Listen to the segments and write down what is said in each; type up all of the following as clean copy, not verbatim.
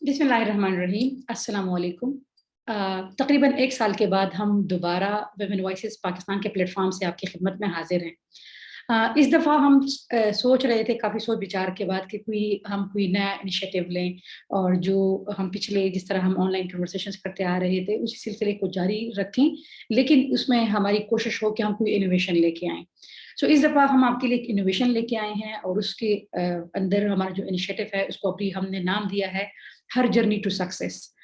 बिस्मिल्लाहिर्रहमानिर्रहीम, अस्सलामु अलैकुम। तकरीबन 1 साल के बाद हम दोबारा वुमेन वॉइसेस पाकिस्तान के प्लेटफ़ॉर्म से आपकी खिदमत में हाज़िर हैं। इस दफ़ा हम सोच रहे थे काफ़ी सोच-विचार के बाद कि हम कोई नया इनिशिएटिव लें और जो हम पिछले जिस तरह हम ऑनलाइन कन्वर्सेशंस करते आ रहे थे, उसी सिलसिले को जारी रखें, लेकिन उसमें हमारी कोशिश हो कि हम कोई इनोवेशन लेके आएँ। सो इस दफ़ा हम आपके लिए एक इनोवेशन लेके आए हैं और उसके अंदर हमारा जो इनिशिएटिव है, उसको अभी हमने नाम दिया है हर जर्नी टू सक्सेस।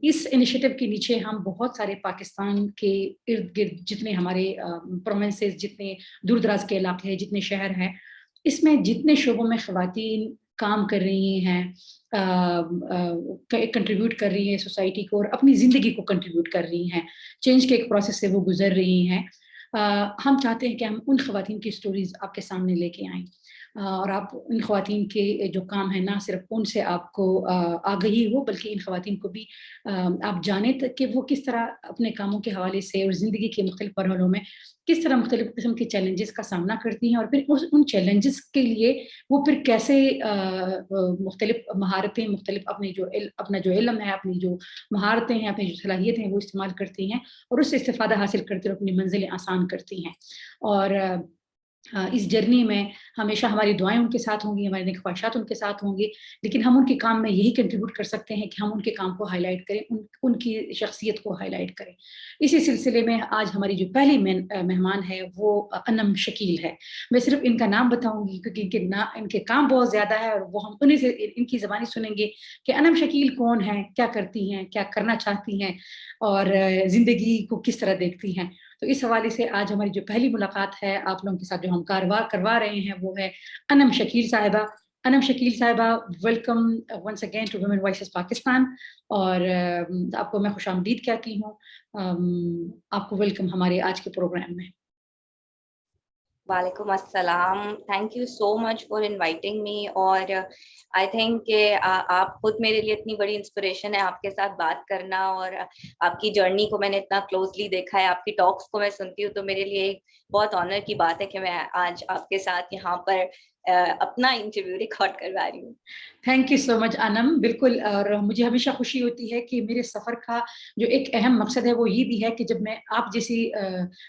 इस इनिशिएटिव के नीचे हम बहुत सारे पाकिस्तान के इर्द-गिर्द जितने हमारे प्रोविंसेस जितने दूर-दराज के इलाके हैं, जितने शहर हैं, इसमें जितने शोबों में ख़वातीन काम कर रही हैं कंट्रीब्यूट कर रही हैं सोसाइटी को और अपनी ज़िंदगी को कंट्रीब्यूट कर रही हैं, चेंज के एक प्रोसेस से वो गुज़र रही हैं। हम चाहते हैं कि हम उन ख़वातीन की स्टोरीज़ आपके सामने लेके आएँ। और आप इन ख़वातीन के जो काम है ना सिर्फ़ उनसे आपको आगाही हो बल्कि इन ख़वातीन को भी आप जानें कि वो किस तरह अपने कामों के हवाले से और ज़िंदगी के मुख्तलिफ़ मरहलों में किस तरह मुख्तलिफ़ किस्म के चैलेंजेस का सामना करती हैं और फिर उन चैलेंजेस के लिए वो फिर कैसे मुख्तलिफ़ महारतें मुख्तलिफ़ अपना जो इल्म है, अपनी जो महारतें हैं, अपनी जो सलाहियत हैं वो इस्तेमाल करती हैं और उससे इस्तिफ़ादा हासिल करती हैं और अपनी मंज़िलें आसान करती हैं। और इस जर्नी में हमेशा हमारी दुआएँ उनके साथ होंगी, हमारी नेक ख्वाहिशात उनके साथ होंगी, लेकिन हम उनके काम में यही कंट्रीब्यूट कर सकते हैं कि हम उनके काम को हाइलाइट करें, उनकी शख्सियत को हाइलाइट करें। इसी सिलसिले में आज हमारी जो पहली मेहमान है वो अनम शकील है। मैं सिर्फ़ इनका नाम बताऊँगी क्योंकि इनके काम बहुत ज़्यादा है और वो हम उन्हीं से इनकी ज़बानी सुनेंगे कि अनम शकील कौन है, क्या करती हैं, क्या करना चाहती हैं और ज़िंदगी को किस तरह देखती हैं। तो इस हवाले से आज हमारी जो पहली मुलाकात है आप लोगों के साथ जो हम कारवा करवा रहे हैं वो है अनम शकील साहिबा। अनम शकील साहिबा welcome once again to women voices Pakistan और आपको मैं खुशामदीद कहती हूँ। आपको वेलकम हमारे आज के प्रोग्राम में। वालेकुम अस्सलाम। Thank you so much for inviting me और आई थिंक कि आप खुद मेरे लिए इतनी बड़ी इंस्पिरेशन है आपके साथ बात करना और आपकी जर्नी को मैंने इतना क्लोजली देखा है, आपकी टॉक्स को मैं सुनती हूँ तो मेरे लिए एक बहुत ऑनर की बात है कि मैं आज आपके साथ यहाँ पर अपना इंटरव्यू रिकॉर्ड करवा रही हूँ। Thank you so much Anam. बिल्कुल और मुझे हमेशा खुशी होती है कि मेरे सफ़र का जो एक अहम मकसद है वो ये भी है कि जब मैं आप जैसी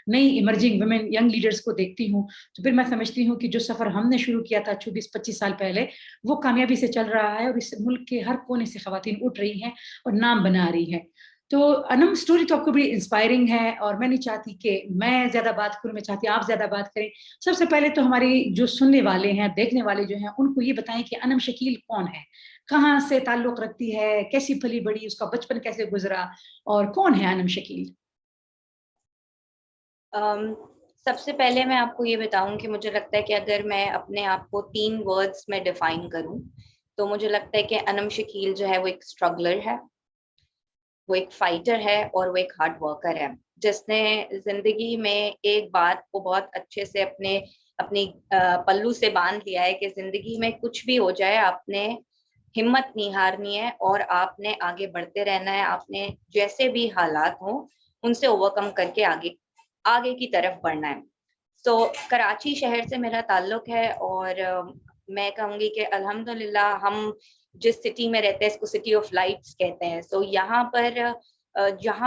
नई इमर्जिंग वुमेन यंग लीडर्स को देखती हूँ, तो फिर मैं समझती हूँ कि जो सफ़र हमने शुरू किया था 24-25 साल पहले, वो कामयाबी से चल रहा है और इस मुल्क के हर कोने से ख़वातीन उठ रही हैं और नाम बना रही हैं। तो अनम स्टोरी तो आपको बड़ी इंस्पायरिंग है और मैं नहीं चाहती कि मैं ज़्यादा बात करूँ, मैं चाहती आप ज़्यादा बात करें। सबसे पहले तो हमारी जो सुनने वाले हैं, देखने वाले जो हैं, उनको ये बताएँ कि अनम शकील कौन है? कहाँ से ताल्लुक़ रखती है? कैसी पली-बड़ी? उसका बचपन कैसे गुज़रा? और कौन है अनम शकील? अम, सबसे पहले मैं आपको ये बताऊं कि मुझे लगता है कि अगर मैं अपने आप को 3 वर्ड्स में डिफाइन करूं, तो मुझे लगता है कि अनम शकील जो है वो एक स्ट्रगलर है, वो एक फाइटर है और वो एक हार्ड वर्कर है, जिसने ज़िंदगी में एक बात को बहुत अच्छे से अपनी पल्लू से बाँध लिया है कि ज़िंदगी में कुछ भी हो जाए, आपने हिम्मत नहीं हारनी है और आपने आगे बढ़ते रहना है। आपने जैसे भी हालात हों, उनसे ओवरकम करके आगे आगे की तरफ बढ़ना है। सो कराची शहर से मेरा ताल्लुक है और मैं कहूँगी कि अल्हम्दुलिल्लाह हम जिस सिटी में रहते हैं इसको सिटी ऑफ लाइट्स कहते हैं। सो यहाँ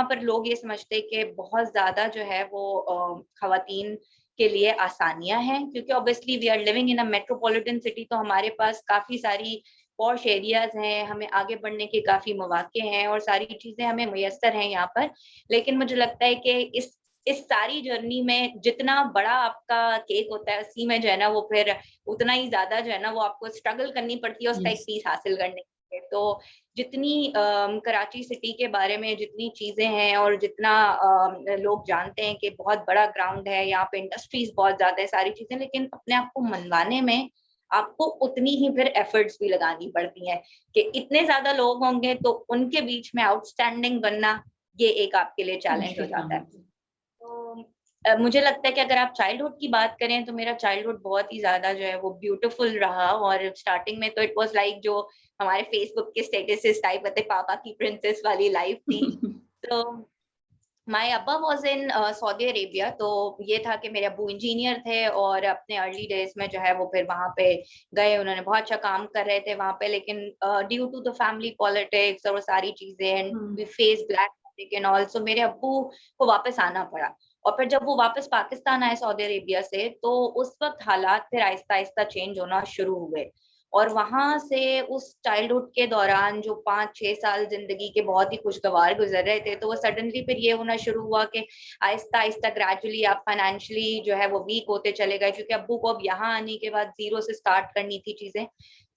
पर लोग ये समझते हैं कि बहुत ज़्यादा जो है वो ख़वातीन के लिए आसानियाँ हैं क्योंकि obviously we are living in a metropolitan city, तो हमारे पास काफ़ी सारी पॉश एरियाज़ हैं, हमें आगे बढ़ने के काफ़ी मौक़े हैं और सारी चीज़ें हमें मुयस्सर हैं यहाँ पर। लेकिन मुझे लगता है कि इस सारी जर्नी में जितना बड़ा आपका केक होता है, उसी में जो है ना वो फिर उतना ही ज़्यादा जो है ना वो आपको स्ट्रगल करनी पड़ती है उसका एक यस। पीस हासिल करने के लिए। तो जितनी कराची सिटी के बारे में जितनी चीज़ें हैं और जितना लोग जानते हैं कि बहुत बड़ा ग्राउंड है, यहाँ पे इंडस्ट्रीज़ बहुत ज़्यादा है, सारी चीज़ें, लेकिन अपने आप को मनवाने में आपको उतनी ही फिर एफर्ट्स भी लगानी पड़ती हैं कि इतने ज़्यादा लोग होंगे तो उनके बीच में आउटस्टैंडिंग बनना, ये एक आपके लिए चैलेंज हो मुश्किल काम जाता है। होती है। तो मुझे लगता है कि अगर आप चाइल्डहुड की बात करें तो मेरा चाइल्डहुड बहुत ही ज़्यादा जो है वो ब्यूटीफुल रहा और स्टार्टिंग में तो इट वाज़ लाइक जो हमारे फेसबुक के स्टेटसेस टाइप होते, पापा की प्रिंसेस वाली लाइफ थी। तो माय अब्बा वाज इन सऊदी अरेबिया, तो ये था कि मेरे अब्बू इंजीनियर थे और अपने अर्ली डेज में जो है वो फिर वहां पे गए, उन्होंने बहुत अच्छा काम कर रहे थे वहां पे, लेकिन due to the family politics और वो सारी चीजें and hmm. We face black and all, so मेरे अब्बू को वापस आना पड़ा। और फिर जब वो वापस पाकिस्तान आए सऊदी अरेबिया से, तो उस वक्त हालात फिर आहिस्ता आहिस्ता चेंज होना शुरू हुए। और वहां से उस चाइल्डहुड के दौरान जो 5-6 साल जिंदगी के बहुत ही खुशगवार गुजर रहे थे, तो वो सडनली फिर ये होना शुरू हुआ कि आहिस्ता आहिस्ता ग्रेजुअली आप फाइनेंशियली जो है वो वीक होते चले गए, क्योंकि अब्बू को अब यहाँ आने के बाद जीरो से स्टार्ट करनी थी चीजें।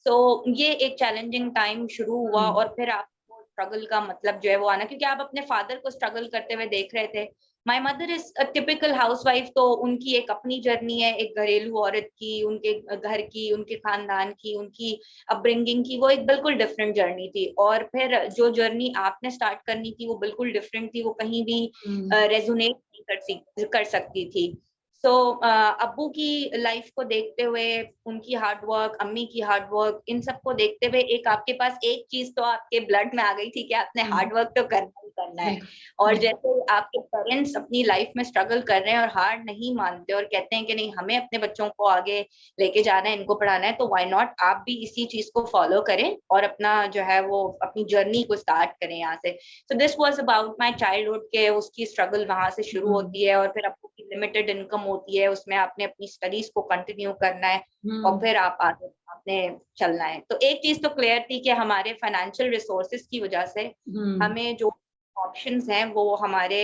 सो ये एक चैलेंजिंग टाइम शुरू हुआ। हम्म। और फिर आपको स्ट्रगल का मतलब जो है वो आना, क्योंकि आप अपने फादर को स्ट्रगल करते हुए देख रहे थे। My mother is a typical housewife, तो उनकी एक अपनी जर्नी है, एक घरेलू औरत की, उनके घर की, उनके खानदान की, उनकी अपब्रिंगिंग की, वो एक बिल्कुल डिफरेंट जर्नी थी। और फिर जो जर्नी आपने स्टार्ट करनी थी वो बिल्कुल डिफरेंट थी, वो कहीं भी हम्म। रेजोनेट नहीं कर सकती थी। सो अब्बू की लाइफ को देखते हुए, उनकी हार्ड वर्क, अम्मी की हार्ड वर्क, इन सबको देखते हुए एक आपके पास एक चीज तो आपके ब्लड में आ गई थी कि आपने हम्म। हार्ड वर्क तो करना ही करना है। बिल्कुल। और बिल्कुल। जैसे आपके पेरेंट्स अपनी लाइफ में स्ट्रगल कर रहे हैं और हार नहीं मानते और कहते हैं कि नहीं, हमें अपने बच्चों को आगे लेके जाना है, इनको पढ़ाना है, तो व्हाई नॉट आप भी इसी चीज को फॉलो करें और अपना जो है वो अपनी जर्नी को स्टार्ट करें यहाँ से। So this was about my childhood के उसकी स्ट्रगल वहां से शुरू हम्म। होती है। और फिर आपको की लिमिटेड इनकम होती है, उसमें आपने अपनी स्टडीज को कंटिन्यू करना है और हम्म। फिर आप आगे आपने चलना है। तो एक चीज तो क्लियर थी कि हमारे फाइनेंशियल रिसोर्सेज की वजह से हम्म। हमें जो ऑप्शंस हैं वो हमारे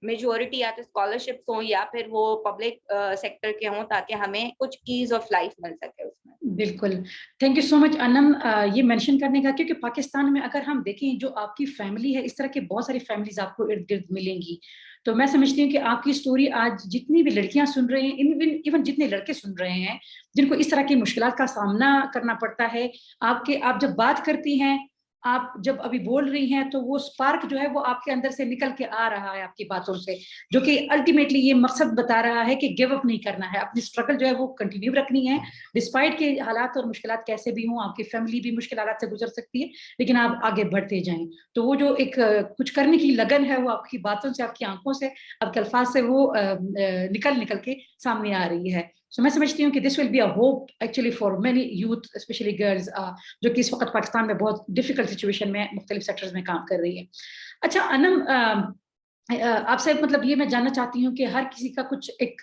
मेजोरिटी या तो स्कॉलरशिप्स हों या फिर वो पब्लिक सेक्टर के हों, ताकि हमें कुछ ईज ऑफ लाइफ मिल सके उसमें। बिल्कुल। Thank you so much Anam, ये मेंशन करने का, क्योंकि पाकिस्तान में अगर हम देखें जो आपकी फैमिली है, इस तरह के बहुत सारी फैमिलीज आपको इर्द गिर्द मिलेंगी। तो मैं समझती हूँ कि आपकी स्टोरी आज जितनी भी लड़कियां सुन रहे हैं, इवन जितने लड़के सुन रहे हैं जिनको इस तरह की मुश्किलात का सामना करना पड़ता है, आप जब बात करती हैं, आप जब अभी बोल रही हैं, तो वो स्पार्क जो है वो आपके अंदर से निकल के आ रहा है आपकी बातों से, जो कि अल्टीमेटली ये मकसद बता रहा है कि गिव अप नहीं करना है, अपनी स्ट्रगल जो है वो कंटिन्यू रखनी है। डिस्पाइट के हालात और मुश्किलात कैसे भी हों, आपकी फैमिली भी मुश्किल हालात से गुजर सकती है, लेकिन आप आगे बढ़ते जाएं। तो वो जो एक कुछ करने की लगन है, वो आपकी बातों से, आपकी आंखों से, आपके अल्फाज से वो निकल निकल के सामने आ रही है। सो मैं समझती हूँ कि this will be a hope actually for many youth, specially girls, जो कि इस वक्त पाकिस्तान में बहुत डिफिकल्ट सिचुएशन में मुख्तलिफ सेक्टर्स में काम कर रही है। अच्छा अनम, आपसे मतलब ये मैं जानना चाहती हूँ कि हर किसी का कुछ एक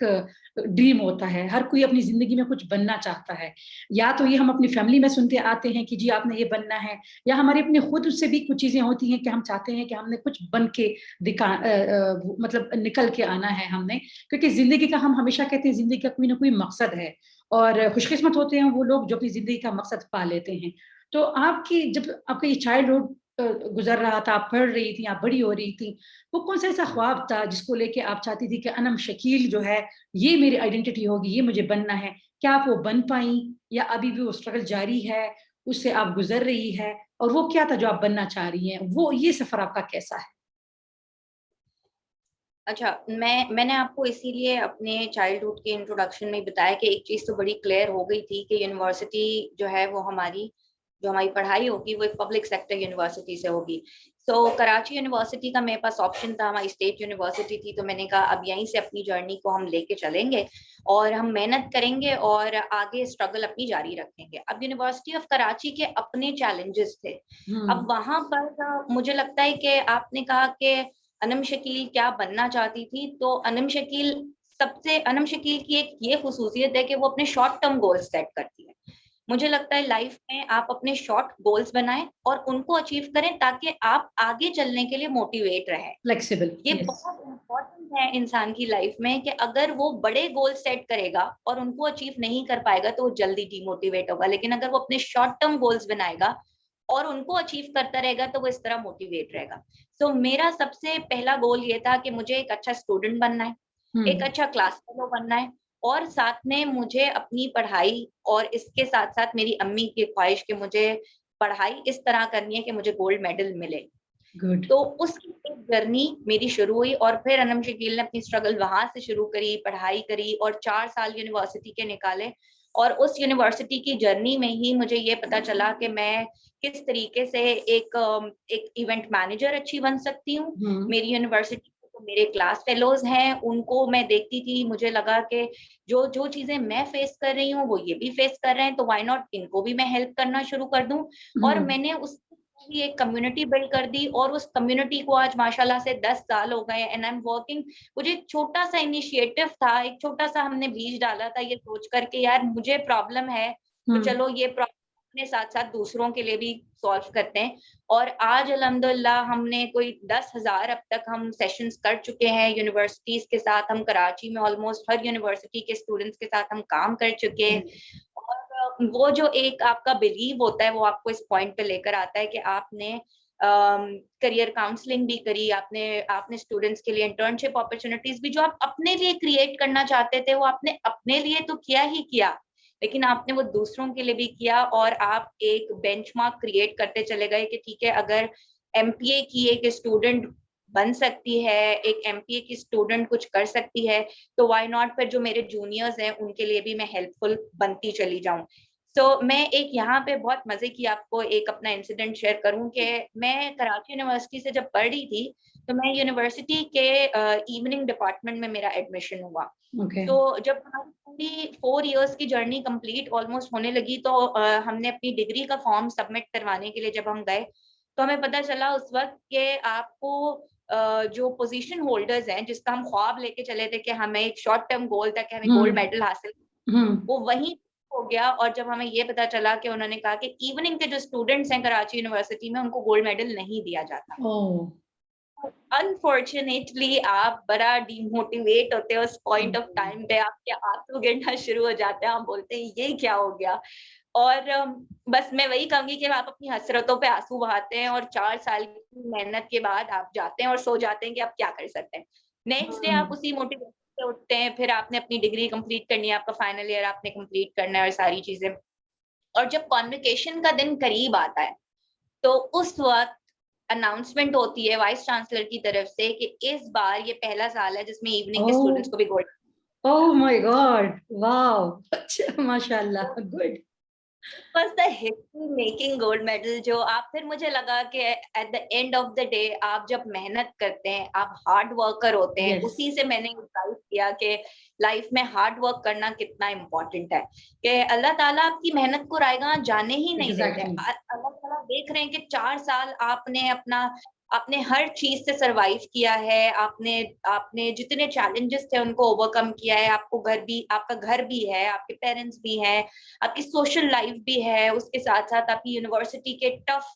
ड्रीम होता है, हर कोई अपनी जिंदगी में कुछ बनना चाहता है। या तो ये हम अपनी फैमिली में सुनते आते हैं कि जी आपने ये बनना है, या हमारे अपने खुद से भी कुछ चीजें होती हैं कि हम चाहते हैं कि हमने कुछ बन के दिखा, मतलब निकल के आना है हमने। क्योंकि जिंदगी का, हम हमेशा कहते हैं जिंदगी का कोई ना कोई मकसद है, और खुशकिस्मत होते हैं वो लोग जो अपनी जिंदगी का मकसद पा लेते हैं। तो आपकी, जब आपका ये चाइल्डहुड गुजर रहा था, आप पढ़ रही थी, आप बड़ी हो रही थी, वो कौन सा ऐसा ख्वाब था जिसको लेके आप चाहती थी कि अनम शकील जो है ये मेरी आइडेंटिटी होगी, ये मुझे बनना है? क्या आप वो बन पाई, या अभी भी वो स्ट्रगल जारी है, उससे आप गुजर रही है? और वो क्या था जो आप बनना चाह रही हैं, वो ये सफर आपका कैसा है? अच्छा, मैंने आपको इसीलिए अपने चाइल्डहुड के इंट्रोडक्शन में बताया कि एक चीज तो बड़ी क्लियर हो गई थी कि यूनिवर्सिटी जो है वो हमारी, जो हमारी पढ़ाई होगी वो एक पब्लिक सेक्टर यूनिवर्सिटी से होगी। सो कराची यूनिवर्सिटी का मेरे पास ऑप्शन था, हमारी स्टेट यूनिवर्सिटी थी, तो मैंने कहा अब यहीं से अपनी जर्नी को हम लेके चलेंगे और हम मेहनत करेंगे और आगे स्ट्रगल अपनी जारी रखेंगे। अब यूनिवर्सिटी ऑफ कराची के अपने चैलेंजेस थे। अब हम्म। वहां पर मुझे लगता है कि आपने कहा कि अनम शकील क्या बनना चाहती थी, तो अनम शकील की एक ये खुसूसियत है कि वो अपने शॉर्ट टर्म गोल्स सेट करती है। मुझे लगता है लाइफ में आप अपने शॉर्ट गोल्स बनाएं और उनको अचीव करें ताकि आप आगे चलने के लिए मोटिवेट रहें। फ्लेक्सिबल, ये यस। बहुत इम्पोर्टेंट है इंसान की लाइफ में कि अगर वो बड़े गोल सेट करेगा और उनको अचीव नहीं कर पाएगा तो वो जल्दी डिमोटिवेट होगा, लेकिन अगर वो अपने शॉर्ट टर्म गोल्स बनाएगा और उनको अचीव करता रहेगा तो वो इस तरह मोटिवेट रहेगा। सो मेरा सबसे पहला गोल ये था कि मुझे एक अच्छा स्टूडेंट बनना है, एक हम्म। अच्छा क्लास फेलो बनना है, और साथ में मुझे अपनी पढ़ाई और इसके साथ साथ मेरी अम्मी की ख्वाहिश कि मुझे पढ़ाई इस तरह करनी है कि मुझे गोल्ड मेडल मिले। गुड। तो उसकी एक जर्नी मेरी शुरू हुई और फिर अनम शकील ने अपनी स्ट्रगल वहां से शुरू करी, पढ़ाई करी और 4 साल यूनिवर्सिटी के निकाले। और उस यूनिवर्सिटी की जर्नी में ही मुझे ये पता चला कि मैं किस तरीके से एक इवेंट मैनेजर अच्छी बन सकती हूँ। हम्म। मेरी यूनिवर्सिटी मेरे क्लास फेलोज हैं उनको मैं देखती थी, मुझे लगा कि जो जो चीजें मैं फेस कर रही हूँ वो ये भी फेस कर रहे हैं, तो व्हाई नॉट इनको भी मैं हेल्प करना शुरू कर दूं। और मैंने उस भी एक कम्युनिटी बिल्ड कर दी, और उस कम्युनिटी को आज माशाल्लाह से 10 साल हो गए एंड आई एम वर्किंग। मुझे एक छोटा सा इनिशिएटिव था, एक छोटा सा हमने बीज डाला था ये सोच करके यार मुझे प्रॉब्लम है, तो चलो ये प्रॉब्लम अपने साथ साथ दूसरों के लिए भी सॉल्व करते हैं। और आज अल्हम्दुलिल्लाह हमने कोई 10,000 अब तक हम सेशंस कर चुके हैं यूनिवर्सिटीज के साथ। हम कराची में ऑलमोस्ट हर यूनिवर्सिटी के स्टूडेंट्स के साथ हम काम कर चुके हैं। और वो जो एक आपका बिलीव होता है वो आपको इस पॉइंट पे लेकर आता है कि आपने करियर काउंसलिंग भी करी, आपने स्टूडेंट्स के लिए इंटर्नशिप अपॉर्चुनिटीज भी जो आप अपने लिए क्रिएट करना चाहते थे वो आपने अपने लिए तो किया ही किया, लेकिन आपने वो दूसरों के लिए भी किया। और आप एक बेंचमार्क क्रिएट करते चले गए कि ठीक है, अगर एमपीए की एक स्टूडेंट बन सकती है, एक एमपीए की स्टूडेंट कुछ कर सकती है, तो व्हाई नॉट फिर जो मेरे जूनियर्स हैं उनके लिए भी मैं हेल्पफुल बनती चली जाऊं। मैं एक यहाँ पे बहुत मजे की आपको एक अपना इंसिडेंट शेयर करूं कि मैं कराची यूनिवर्सिटी से जब पढ़ रही थी तो मैं यूनिवर्सिटी के इवनिंग डिपार्टमेंट में मेरा एडमिशन हुआ। तो जब हमारी पूरी 4 इयर्स की जर्नी कंप्लीट ऑलमोस्ट होने लगी तो हमने अपनी डिग्री का फॉर्म सबमिट करवाने के लिए जब हम गए तो हमें पता चला उस वक्त कि आपको जो पोजीशन होल्डर्स हैं जिसका हम ख्वाब लेके चले थे कि हमें एक शॉर्ट टर्म गोल था कि हमें गोल्ड मेडल हासिल, वो वहीं हो गया। और जब हमें ये पता चला कि उन्होंने कहा कि इवनिंग के जो स्टूडेंट्स हैं कराची यूनिवर्सिटी में उनको गोल्ड मेडल नहीं दिया जाता। अनफॉर्चुनेटली आप बड़ा डिमोटिवेट होते हो उस पॉइंट ऑफ टाइम पे, आपके आंसू गिरना शुरू हो जाते हैं, आप बोलते हैं ये क्या हो गया। और बस मैं वही कहूंगी कि आप अपनी हसरतों पे आंसू बहाते हैं और 4 साल की मेहनत के बाद आप जाते हैं और सो जाते हैं कि आप क्या कर सकते हैं। नेक्स्ट डे आप उसी मोटिवेशन से उठते हैं, फिर आपने अपनी डिग्री कंप्लीट करनी है, आपका फाइनल ईयर आपने कंप्लीट करना है और सारी चीजें। और जब कॉन्वोकेशन का दिन करीब आता है तो उस वक्त अनाउंसमेंट होती है वाइस चांसलर की तरफ से कि इस बार ये पहला साल है जिसमें इवनिंग के स्टूडेंट्स को भी gold. Oh my God, wow, अच्छा, माशाल्लाह, good. was the history making gold medal जो आप, फिर मुझे लगा कि at the end of the day आप जब मेहनत करते हैं, आप हार्ड वर्कर होते हैं। उसी से मैंने रियलाइज किया कि लाइफ में हार्ड वर्क करना कितना इम्पोर्टेंट है, कि अल्लाह ताला आपकी मेहनत को रायगा जाने ही नहीं देते। अल्लाह ताला देख रहे हैं कि 4 साल आपने हर चीज से सरवाइव किया है, आपने जितने चैलेंजेस थे उनको ओवरकम किया है। आपका घर भी है, आपके पेरेंट्स भी हैं, आपकी सोशल लाइफ भी है, उसके साथ साथ आपकी यूनिवर्सिटी के टफ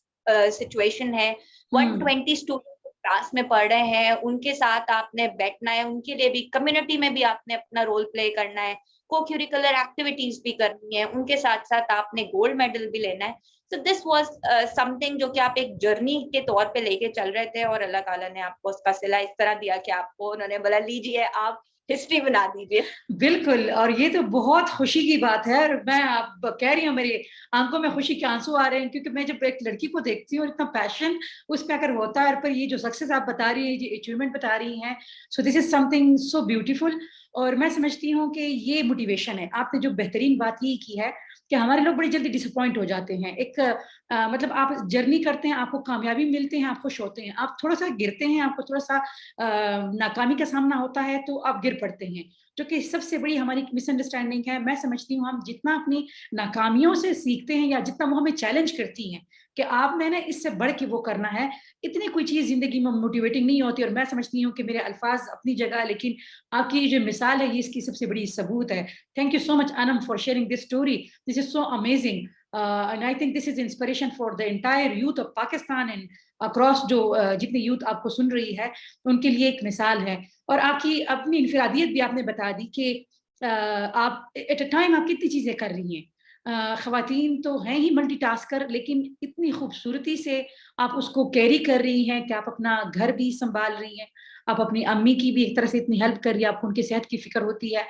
सिचुएशन है। 120 स्टूडेंट क्लास में पढ़ रहे हैं, उनके साथ आपने बैठना है, उनके लिए भी कम्युनिटी में भी आपने अपना रोल प्ले करना है, को-करिकुलर एक्टिविटीज भी करनी है, उनके साथ साथ आपने गोल्ड मेडल भी लेना है। सो दिस वाज समथिंग जो कि आप एक जर्नी के तौर पे लेके चल रहे थे और अल्लाह ताला ने आपको उसका सिला इस तरह दिया कि आपको उन्होंने बोला लीजिए आप हिस्ट्री बना दीजिए। बिल्कुल, और ये तो बहुत खुशी की बात है। और मैं आप कह रही हूँ मेरी आंखों में खुशी के आंसू आ रहे हैं, क्योंकि मैं जब एक लड़की को देखती हूँ और इतना पैशन उस पे अगर होता है, और पर ये जो सक्सेस आप बता रही है, ये अचीवमेंट बता रही हैं, सो this is something so beautiful. और मैं समझती हूँ कि ये मोटिवेशन है। आपने जो बेहतरीन बात ये की है कि हमारे लोग बड़ी जल्दी डिसअपॉइंट हो जाते हैं। एक मतलब आप जर्नी करते हैं, आपको कामयाबी मिलते हैं, आप खुश होते हैं, आप थोड़ा सा गिरते हैं, आपको थोड़ा सा नाकामी का सामना होता है तो आप गिर पड़ते हैं, जो कि सबसे बड़ी हमारी मिसअंडरस्टैंडिंग है। मैं समझती हूँ हम जितना अपनी नाकामियों से सीखते हैं या जितना वो हमें चैलेंज करती हैं कि आपने ना इससे बढ़ के वो करना है, इतनी कोई चीज़ ज़िंदगी में मोटिवेटिंग नहीं होती। और मैं समझती हूँ कि मेरे अल्फाज अपनी जगह, लेकिन आपकी जो मिसाल है ये इसकी सबसे बड़ी सबूत है। Thank you so much Anam for sharing this story, this is so amazing and I think this is inspiration for the entire youth of Pakistan and across. जो जितनी यूथ आपको सुन रही है उनके लिए एक मिसाल है। और आपकी अपनी इनफरादियत भी आपने बता दी कि आप एट अ टाइम आप कितनी चीज़ें कर रही हैं। ख़वातीन तो हैं ही मल्टीटास्कर, लेकिन इतनी खूबसूरती से आप उसको कैरी कर रही हैं कि आप अपना घर भी संभाल रही हैं, आप अपनी अम्मी की भी एक तरह से इतनी हेल्प कर रही है, आपको उनकी सेहत की फ़िक्र होती है,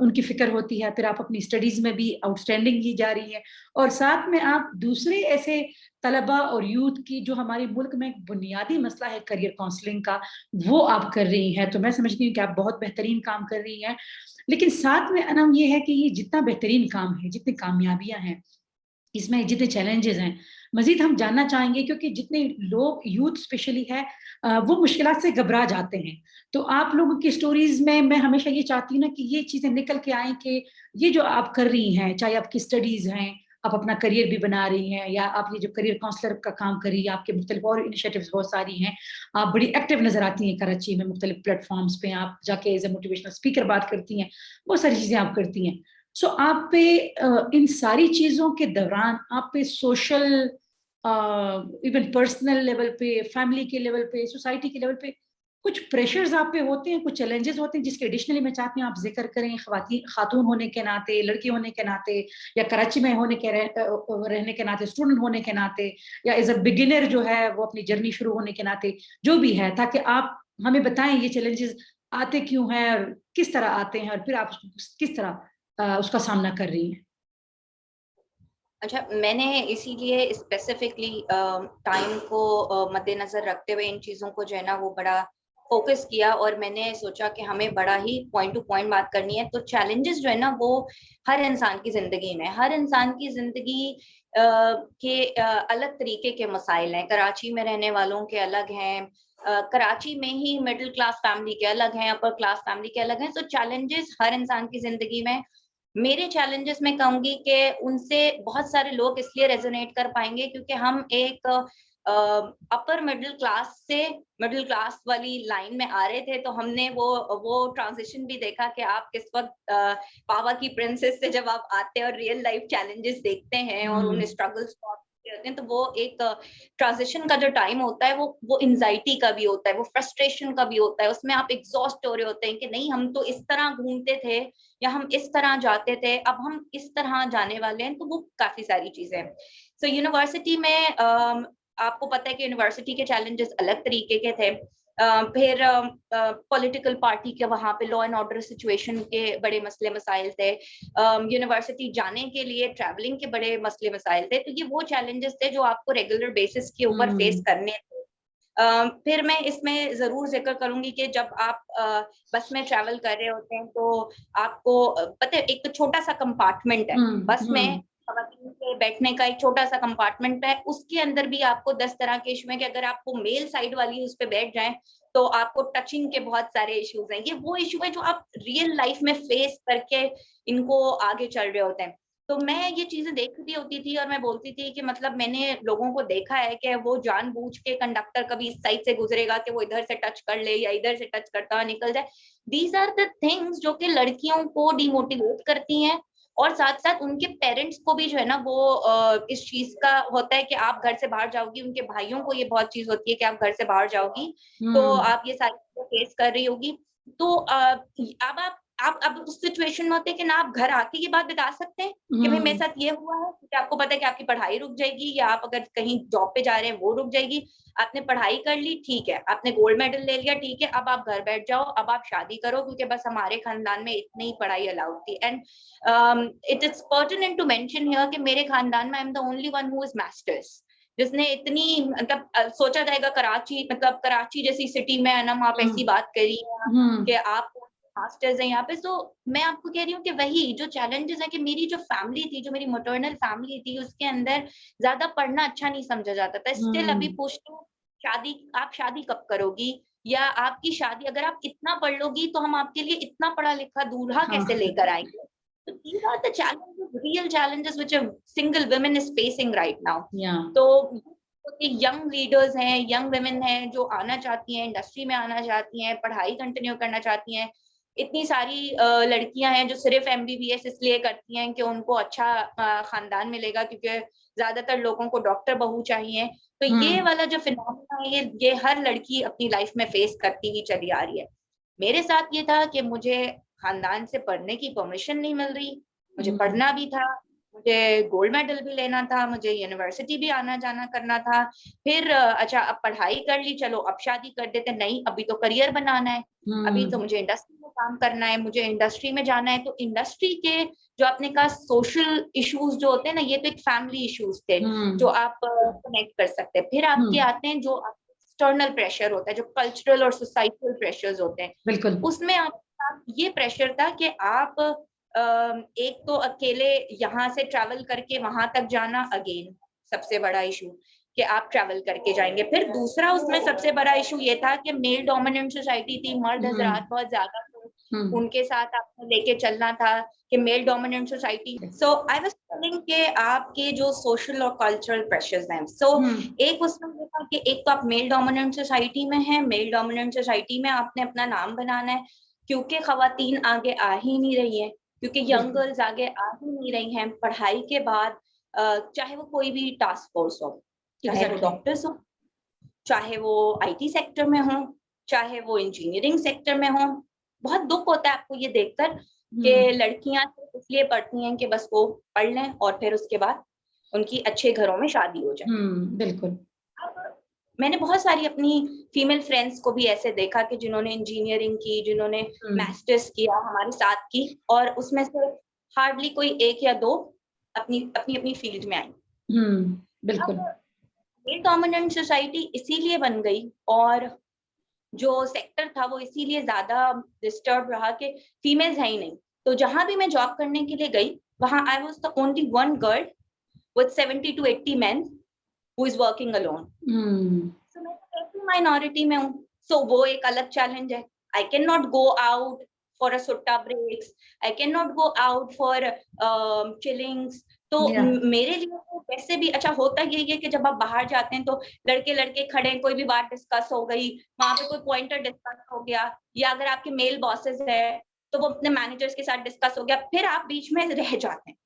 उनकी फ़िक्र होती है, फिर आप अपनी स्टडीज़ में भी आउटस्टैंडिंग की जा रही है, और साथ में आप दूसरे ऐसे तलबा और यूथ की जो हमारे मुल्क में एक बुनियादी मसला है करियर काउंसलिंग का, वो आप कर रही हैं। तो मैं समझती हूँ कि आप बहुत बेहतरीन काम कर रही हैं। लेकिन साथ में अनम ये है कि ये जितना बेहतरीन काम है, जितनी कामयाबियाँ हैं, इसमें जितने चैलेंजेस हैं मजीद हम जानना चाहेंगे, क्योंकि जितने लोग यूथ स्पेशली है वो मुश्किलात से घबरा जाते हैं। तो आप लोगों की स्टोरीज में मैं हमेशा ये चाहती हूँ ना कि ये चीजें निकल के आए कि ये जो आप कर रही हैं, चाहे आपकी स्टडीज हैं, आप अपना करियर भी बना रही हैं, या आप ये जो करियर काउंसलर का काम कर रही है, आपके मुख्तलिफ और इनिशिएटिव्स बहुत सारी हैं, आप बड़ी एक्टिव नजर आती हैं कराची में मुख्तलिफ प्लेटफॉर्म्स पे, आप जाके एज ए मोटिवेशनल स्पीकर बात करती हैं, बहुत सारी चीजें आप करती हैं। सो आप पे इन सारी चीजों के दौरान आप पे सोशल, इवन पर्सनल लेवल पे, फैमिली के लेवल पे, सोसाइटी के लेवल पे कुछ प्रेशर्स आप पे होते हैं, कुछ चैलेंजेस होते हैं जिसके एडिशनली मैं चाहती हूँ आप जिक्र करें, खातून होने के नाते, लड़की होने के नाते, या कराची में रहने के नाते, स्टूडेंट होने के नाते, या एज अ बिगिनर जो है वो अपनी जर्नी शुरू होने के नाते, जो भी है, ताकि आप हमें बताएं ये चैलेंजेस आते क्यों हैं और किस तरह आते हैं, और फिर आप किस तरह उसका सामना कर रही हैं। अच्छा, मैंने इसीलिए स्पेसिफिकली टाइम को मद्देनजर रखते हुए इन चीजों को जो है ना वो बड़ा फोकस किया, और मैंने सोचा कि हमें बड़ा ही पॉइंट टू पॉइंट बात करनी है। तो चैलेंजेस जो है ना वो हर इंसान की जिंदगी में, हर इंसान की जिंदगी के अलग तरीके के मसाइल हैं। कराची में रहने वालों के अलग हैं, कराची में ही मिडिल क्लास फैमिली के अलग हैं, अपर क्लास फैमिली के अलग हैं। तो चैलेंजेस हर इंसान की जिंदगी में, मेरे चैलेंजेस मैं कहूंगी कि उनसे बहुत सारे लोग इसलिए रेजोनेट कर पाएंगे क्योंकि हम एक अपर मिडिल क्लास से मिडिल क्लास वाली लाइन में आ रहे थे। तो हमने वो ट्रांजिशन भी देखा कि आप किस वक्त पावा की प्रिंसेस से जब आप आते हैं और रियल लाइफ चैलेंजेस देखते हैं और उन स्ट्रगल्स को होते हैं, तो वो एक ट्रांजिशन का जो टाइम होता है वो एंजाइटी का भी होता है, वो फ्रस्ट्रेशन का भी होता है। उसमें आप एग्जॉस्ट हो रहे होते हैं कि नहीं, हम तो इस तरह घूमते थे या हम इस तरह जाते थे, अब हम इस तरह जाने वाले हैं। तो वो काफी सारी चीजें हैं। सो यूनिवर्सिटी में आपको पता है कि यूनिवर्सिटी के चैलेंजेस अलग तरीके के थे। फिर पॉलिटिकल पार्टी के वहां पे लॉ एंड ऑर्डर सिचुएशन के बड़े मसले मसाइल थे। यूनिवर्सिटी जाने के लिए ट्रैवलिंग के बड़े मसले मसाइल थे। तो ये वो चैलेंजेस थे जो आपको रेगुलर बेसिस के ऊपर फेस करने थे। फिर मैं इसमें जरूर जिक्र करूंगी कि जब आप बस में ट्रैवल कर रहे होते हैं तो आपको पता है एक छोटा सा कंपार्टमेंट है बस में, खवातीन के बैठने का एक छोटा सा कंपार्टमेंट है, उसके अंदर भी आपको 10 तरह के इशू हैं कि अगर आपको मेल साइड वाली उस पर बैठ जाएं तो आपको टचिंग के बहुत सारे इश्यूज हैं। ये वो इशू है जो आप रियल लाइफ में फेस करके इनको आगे चल रहे होते हैं। तो मैं ये चीजें देख रही होती थी और मैं बोलती थी कि मतलब मैंने लोगों को देखा है कि वो जानबूझ के, कंडक्टर कभी इस साइड से गुजरेगा कि वो इधर से टच कर ले या इधर से टच करता हुआ निकल जाए। दीज आर द थिंग्स जो कि लड़कियों को डिमोटिवेट करती हैं, और साथ साथ उनके पेरेंट्स को भी जो है ना वो इस चीज का होता है कि आप घर से बाहर जाओगी, उनके भाइयों को ये बहुत चीज होती है कि आप घर से बाहर जाओगी तो आप ये सारी चीजें फेस कर रही होगी। तो अब आप अब उस सिचुएशन में होते हैं कि ना आप घर आके ये बात बता सकते हैं कि भाई मेरे साथ ये हुआ है, क्योंकि आपको पता है कि आपकी पढ़ाई रुक जाएगी, या आप अगर कहीं जॉब पे जा रहे हैं वो रुक जाएगी। आपने पढ़ाई कर ली, ठीक है, आपने गोल्ड मेडल ले लिया, ठीक है, अब आप घर बैठ जाओ, अब आप शादी करो, क्योंकि बस हमारे खानदान में इतनी ही पढ़ाई अलाउड थी। And it is pertinent to mention here कि मेरे खानदान में I am the only one who is masters, जिसने इतनी मतलब सोचा जाएगा कराची, मतलब कराची जैसी सिटी में अनम आप ऐसी बात करी कि आप मास्टर्स है यहाँ पे। तो मैं आपको कह रही हूँ कि वही जो चैलेंजेस है कि मेरी जो फैमिली थी, जो मेरी मैटरनल फैमिली थी, उसके अंदर ज्यादा पढ़ना अच्छा नहीं समझा जाता था। स्टिल अभी पूछती हूँ, शादी आप शादी कब करोगी, या आपकी शादी अगर आप इतना पढ़ लोगी तो हम आपके लिए इतना पढ़ा लिखा दूल्हा कैसे लेकर आएंगे। तो these are the challenges, real challenges which a single woman is facing right now. तो यंग लीडर्स हैं, यंग वुमेन हैं जो आना चाहती हैं, इंडस्ट्री में आना चाहती हैं, पढ़ाई कंटिन्यू करना चाहती हैं। इतनी सारी लड़कियां हैं जो सिर्फ MBBS इसलिए करती हैं कि उनको अच्छा खानदान मिलेगा, क्योंकि ज्यादातर लोगों को डॉक्टर बहू चाहिए। तो ये वाला जो फिनोमेना है ये हर लड़की अपनी लाइफ में फेस करती ही चली आ रही है। मेरे साथ ये था कि मुझे खानदान से पढ़ने की परमिशन नहीं मिल रही, मुझे पढ़ना भी था, मुझे गोल्ड मेडल भी लेना था, मुझे यूनिवर्सिटी भी आना जाना करना था। फिर अच्छा अब पढ़ाई कर ली, चलो अब शादी कर देते, नहीं अभी तो करियर बनाना है, अभी तो मुझे इंडस्ट्री में काम करना है, मुझे इंडस्ट्री में जाना है। तो इंडस्ट्री के जो आपने कहा सोशल इश्यूज जो होते हैं ना, ये तो एक फैमिली इश्यूज थे जो आप कनेक्ट कर सकते हैं। फिर आपके आते हैं जो एक्सटर्नल प्रेशर होता है, जो कल्चरल और सोसाइटल प्रेशर्स होते हैं। उसमें आप ये प्रेशर था कि आप एक तो अकेले यहाँ से ट्रैवल करके वहां तक जाना, अगेन सबसे बड़ा इशू कि आप ट्रैवल करके जाएंगे। फिर दूसरा उसमें सबसे बड़ा इशू ये था कि मेल डोमिनेंट सोसाइटी थी, मर्द हजरात बहुत ज्यादा थे, उनके साथ आपको लेके चलना था कि male dominant society. So I was telling कि आपके जो सोशल और कल्चरल प्रेशर्स हैं, सो एक उसमें ये था कि एक तो आप मेल डोमिनेंट सोसाइटी में हैं, मेल डोमिनेंट सोसाइटी में आपने अपना नाम बनाना है, क्योंकि खवातीन आगे आ ही नहीं रही हैं, क्योंकि यंग गर्ल्स आगे आ ही नहीं रही हैं पढ़ाई के बाद, चाहे वो कोई भी टास्क फोर्स हो, चाहे वो डॉक्टर्स हो, चाहे वो आईटी सेक्टर में हो, चाहे वो इंजीनियरिंग सेक्टर में हो। बहुत दुख होता है आपको ये देखकर कि लड़कियां इसलिए पढ़ती हैं कि बस वो पढ़ लें और फिर उसके बाद उनकी अच्छे घरों में शादी हो जाए। बिल्कुल। मैंने बहुत सारी अपनी फीमेल फ्रेंड्स को भी ऐसे देखा कि जिन्होंने इंजीनियरिंग की, जिन्होंने मास्टर्स किया हमारे साथ की, और उसमें से हार्डली कोई एक या दो अपनी अपनी अपनी फील्ड में आई। बिल्कुल। मेल डोमिनेंट सोसाइटी इसीलिए बन गई और जो सेक्टर था वो इसीलिए ज्यादा डिस्टर्ब रहा कि फीमेल्स है ही नहीं। तो जहां भी मैं जॉब करने के लिए गई, वहां I was the only one girl with 70 to 80 men who is working alone. So मैं ऐसी माइनॉरिटी में हूँ, so वो एक अलग चैलेंज है। I cannot go out for a sutta breaks, I cannot go out for chillings. तो मेरे लिए तो वैसे भी अच्छा होता यही है कि जब आप बाहर जाते हैं तो लड़के लड़के खड़े, कोई भी बात डिस्कस हो गई, वहां पे कोई पॉइंटर डिस्कस हो गया, या अगर आपके मेल बॉसेस है तो वो अपने मैनेजर्स के साथ डिस्कस हो गया, फिर आप बीच में रह जाते हैं,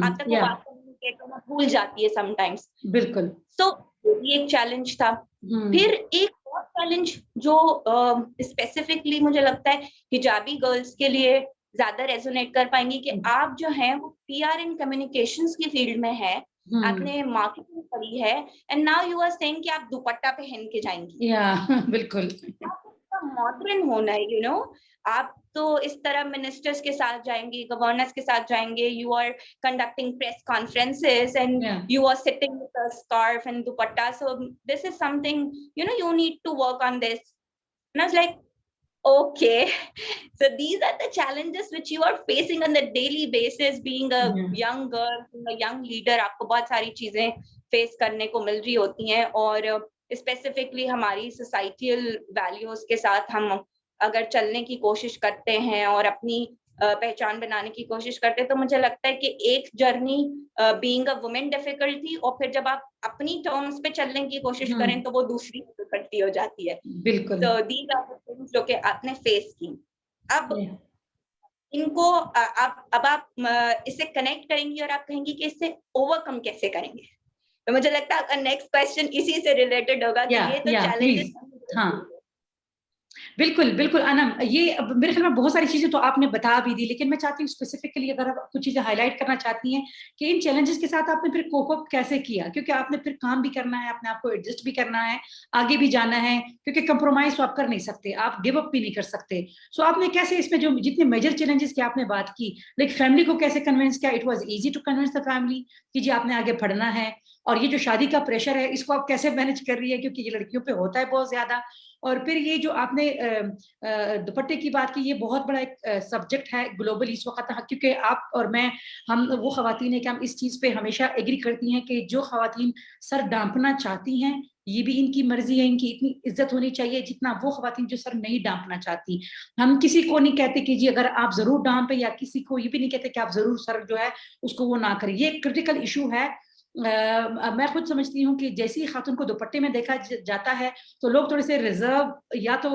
आप तक वो बात कम्युनिकेट करना भूल जाती है समटाइम्स। बिल्कुल। सो ये एक चैलेंज था। फिर एक और चैलेंज जो स्पेसिफिकली मुझे लगता है हिजाबी गर्ल्स के लिए ज्यादा रेजोनेट कर पाएंगी कि आप जो हैं वो पीआर एंड कम्युनिकेशंस की फील्ड में है, आपने मार्केटिंग करी है, and now you are saying कि आप दुपट्टा पहन के जाएंगी। बिल्कुल। मॉडर्न होना है, यू नो, आप तो इस तरह मिनिस्टर्स के साथ जाएंगी, गवर्नर्स के साथ जाएंगे, you are conducting press conferences and you are sitting with a scarf and dupatta, so this is something, you know, you need to work on this. And I was like, okay, so these are the challenges which you are facing on the daily basis being a young girl, being a young leader. आपको बहुत सारी चीजें face करने को मिल रही होती हैं, और स्पेसिफिकली हमारी सोसाइटियल वैल्यूज के साथ हम अगर चलने की कोशिश करते हैं और अपनी पहचान बनाने की कोशिश करते हैं, तो मुझे लगता है कि एक journey being a women difficult थी, और फिर जब आप अपनी टर्म्स पे चलने की कोशिश करें तो वो दूसरी डिफिकल्टी हो जाती है। बिल्कुल। तो दीज आर द थिंग्स जो कि आपने फेस की। अब इनको अब आप इससे कनेक्ट करेंगी और आप कहेंगी कि इससे ओवरकम कैसे करेंगे। तो मुझे लगता है आपका नेक्स्ट क्वेश्चन इसी से रिलेटेड होगा कि ये तो चैलेंजेस। हाँ बिल्कुल बिल्कुल अनम, ये मेरे ख्याल में बहुत सारी चीजें तो आपने बता भी दी, लेकिन मैं चाहती हूँ स्पेसिफिकली अगर आप कुछ चीजें हाईलाइट करना चाहती हैं कि इन चैलेंजेस के साथ आपने फिर कोप अप कैसे किया, क्योंकि आपने फिर काम भी करना है, अपने आप को एडजस्ट भी करना है, आगे भी जाना है, क्योंकि कंप्रोमाइज तो आप कर नहीं सकते, आप गिव अप भी नहीं कर सकते। सो आपने कैसे इसमें जो जितने मेजर चैलेंजेस की आपने बात की, लाइक फैमिली को कैसे कन्विंस किया? It was easy to convince the family कि जी आपने आगे बढ़ना है, और ये जो शादी का प्रेशर है इसको आप कैसे मैनेज कर रही है, क्योंकि ये लड़कियों पे होता है बहुत ज्यादा। और फिर ये जो आपने दुपट्टे की बात की, ये बहुत बड़ा एक सब्जेक्ट है ग्लोबली इस वक्त, क्योंकि आप और मैं, हम वो खवातीन है कि हम इस चीज़ पे हमेशा एग्री करती हैं कि जो खवातीन सर डांपना चाहती हैं, ये भी इनकी मर्जी है, इनकी इतनी इज्जत होनी चाहिए जितना वो खवातीन जो सर नहीं डांपना चाहती। हम किसी को नहीं कहते कि जी अगर आप जरूर डांपे, या किसी को ये भी नहीं कहते कि आप जरूर सर जो है उसको वो ना करें। ये क्रिटिकल इशू है। मैं खुद समझती हूँ कि जैसे ही खातून को दुपट्टे में देखा जाता है तो लोग थोड़े से रिजर्व या तो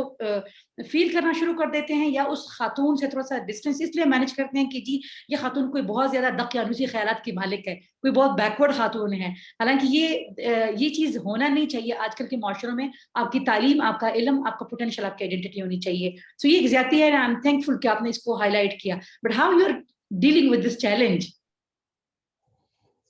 फील करना शुरू कर देते हैं, या उस खातून से थोड़ा सा डिस्टेंस इसलिए मैनेज करते हैं कि जी ये खातून कोई बहुत ज्यादा दकियानुसी ख्यालात की मालिक है, कोई बहुत बैकवर्ड खातून है। हालांकि ये चीज होना नहीं चाहिए आजकल के माशरों में। आपकी तालीम, आपका इल्म, आपका पोटेंशियल, आपकी आइडेंटिटी होनी चाहिए। सो ये एक ज्यादती है, आई एम थैंकफुल कि आपने इसको हाईलाइट किया। But how you are dealing with this challenge?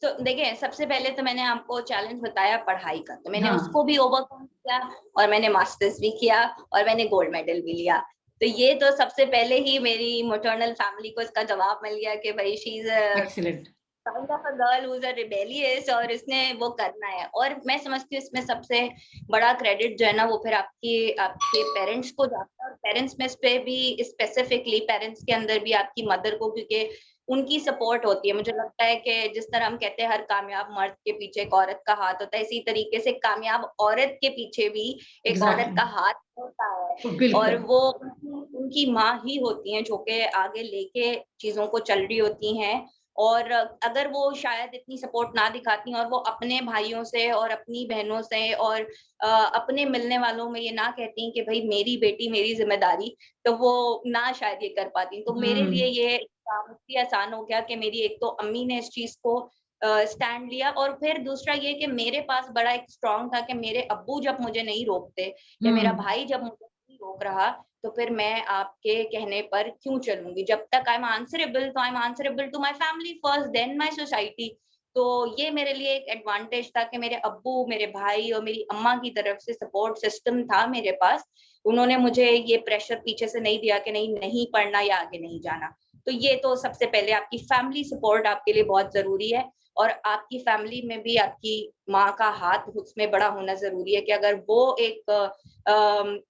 तो देखिए, सबसे पहले तो मैंने आपको चैलेंज बताया पढ़ाई का, तो मैंने उसको भी ओवरकम किया, और मैंने मास्टर्स भी किया, और मैंने गोल्ड मेडल भी लिया। तो ये तो सबसे पहले ही मेरी मैटरनल फैमिली को इसका जवाब मिल गया कि भाई she is excellent kind of a girl who is a rebellious, और इसने वो करना है। और मैं समझती हूँ इसमें सबसे बड़ा क्रेडिट जो है ना वो फिर आपके पेरेंट्स को जाता है। और पेरेंट्स में पे भी स्पेसिफिकली पेरेंट्स के अंदर भी आपकी मदर को, क्योंकि उनकी सपोर्ट होती है। मुझे लगता है कि जिस तरह हम कहते हैं हर कामयाब मर्द के पीछे एक औरत का हाथ होता है, इसी तरीके से कामयाब औरत के पीछे भी एक औरत का एग्जैक्टली, हाथ होता है, और बिल्कुल। वो उनकी माँ ही होती हैं जो कि आगे लेके चीजों को चल रही होती हैं। और अगर वो शायद इतनी सपोर्ट ना दिखाती और वो अपने भाइयों से और अपनी बहनों से और अपने मिलने वालों में ये ना कहती कि भाई मेरी बेटी मेरी जिम्मेदारी, तो वो ना शायद ये कर पाती। तो मेरे लिए ये काम इसलिए आसान हो गया कि मेरी एक तो अम्मी ने इस चीज को स्टैंड लिया, और फिर दूसरा ये कि मेरे पास बड़ा एक स्ट्रांग था कि मेरे अब्बू जब मुझे नहीं रोकते या मेरा भाई जब मुझे नहीं रोक रहा, तो फिर मैं आपके कहने पर क्यों चलूंगी। जब तक आई एम आंसरेबल, तो I am answerable to my family first, then my society. तो ये मेरे लिए एक एडवांटेज था कि मेरे अब्बू, मेरे भाई और मेरी अम्मा की तरफ से सपोर्ट सिस्टम था मेरे पास। उन्होंने मुझे ये प्रेशर पीछे से नहीं दिया कि नहीं नहीं पढ़ना या आगे नहीं जाना। तो ये तो सबसे पहले आपकी फैमिली सपोर्ट आपके लिए बहुत जरूरी है, और आपकी फैमिली में भी आपकी माँ का हाथ उसमें बड़ा होना जरूरी है कि अगर वो एक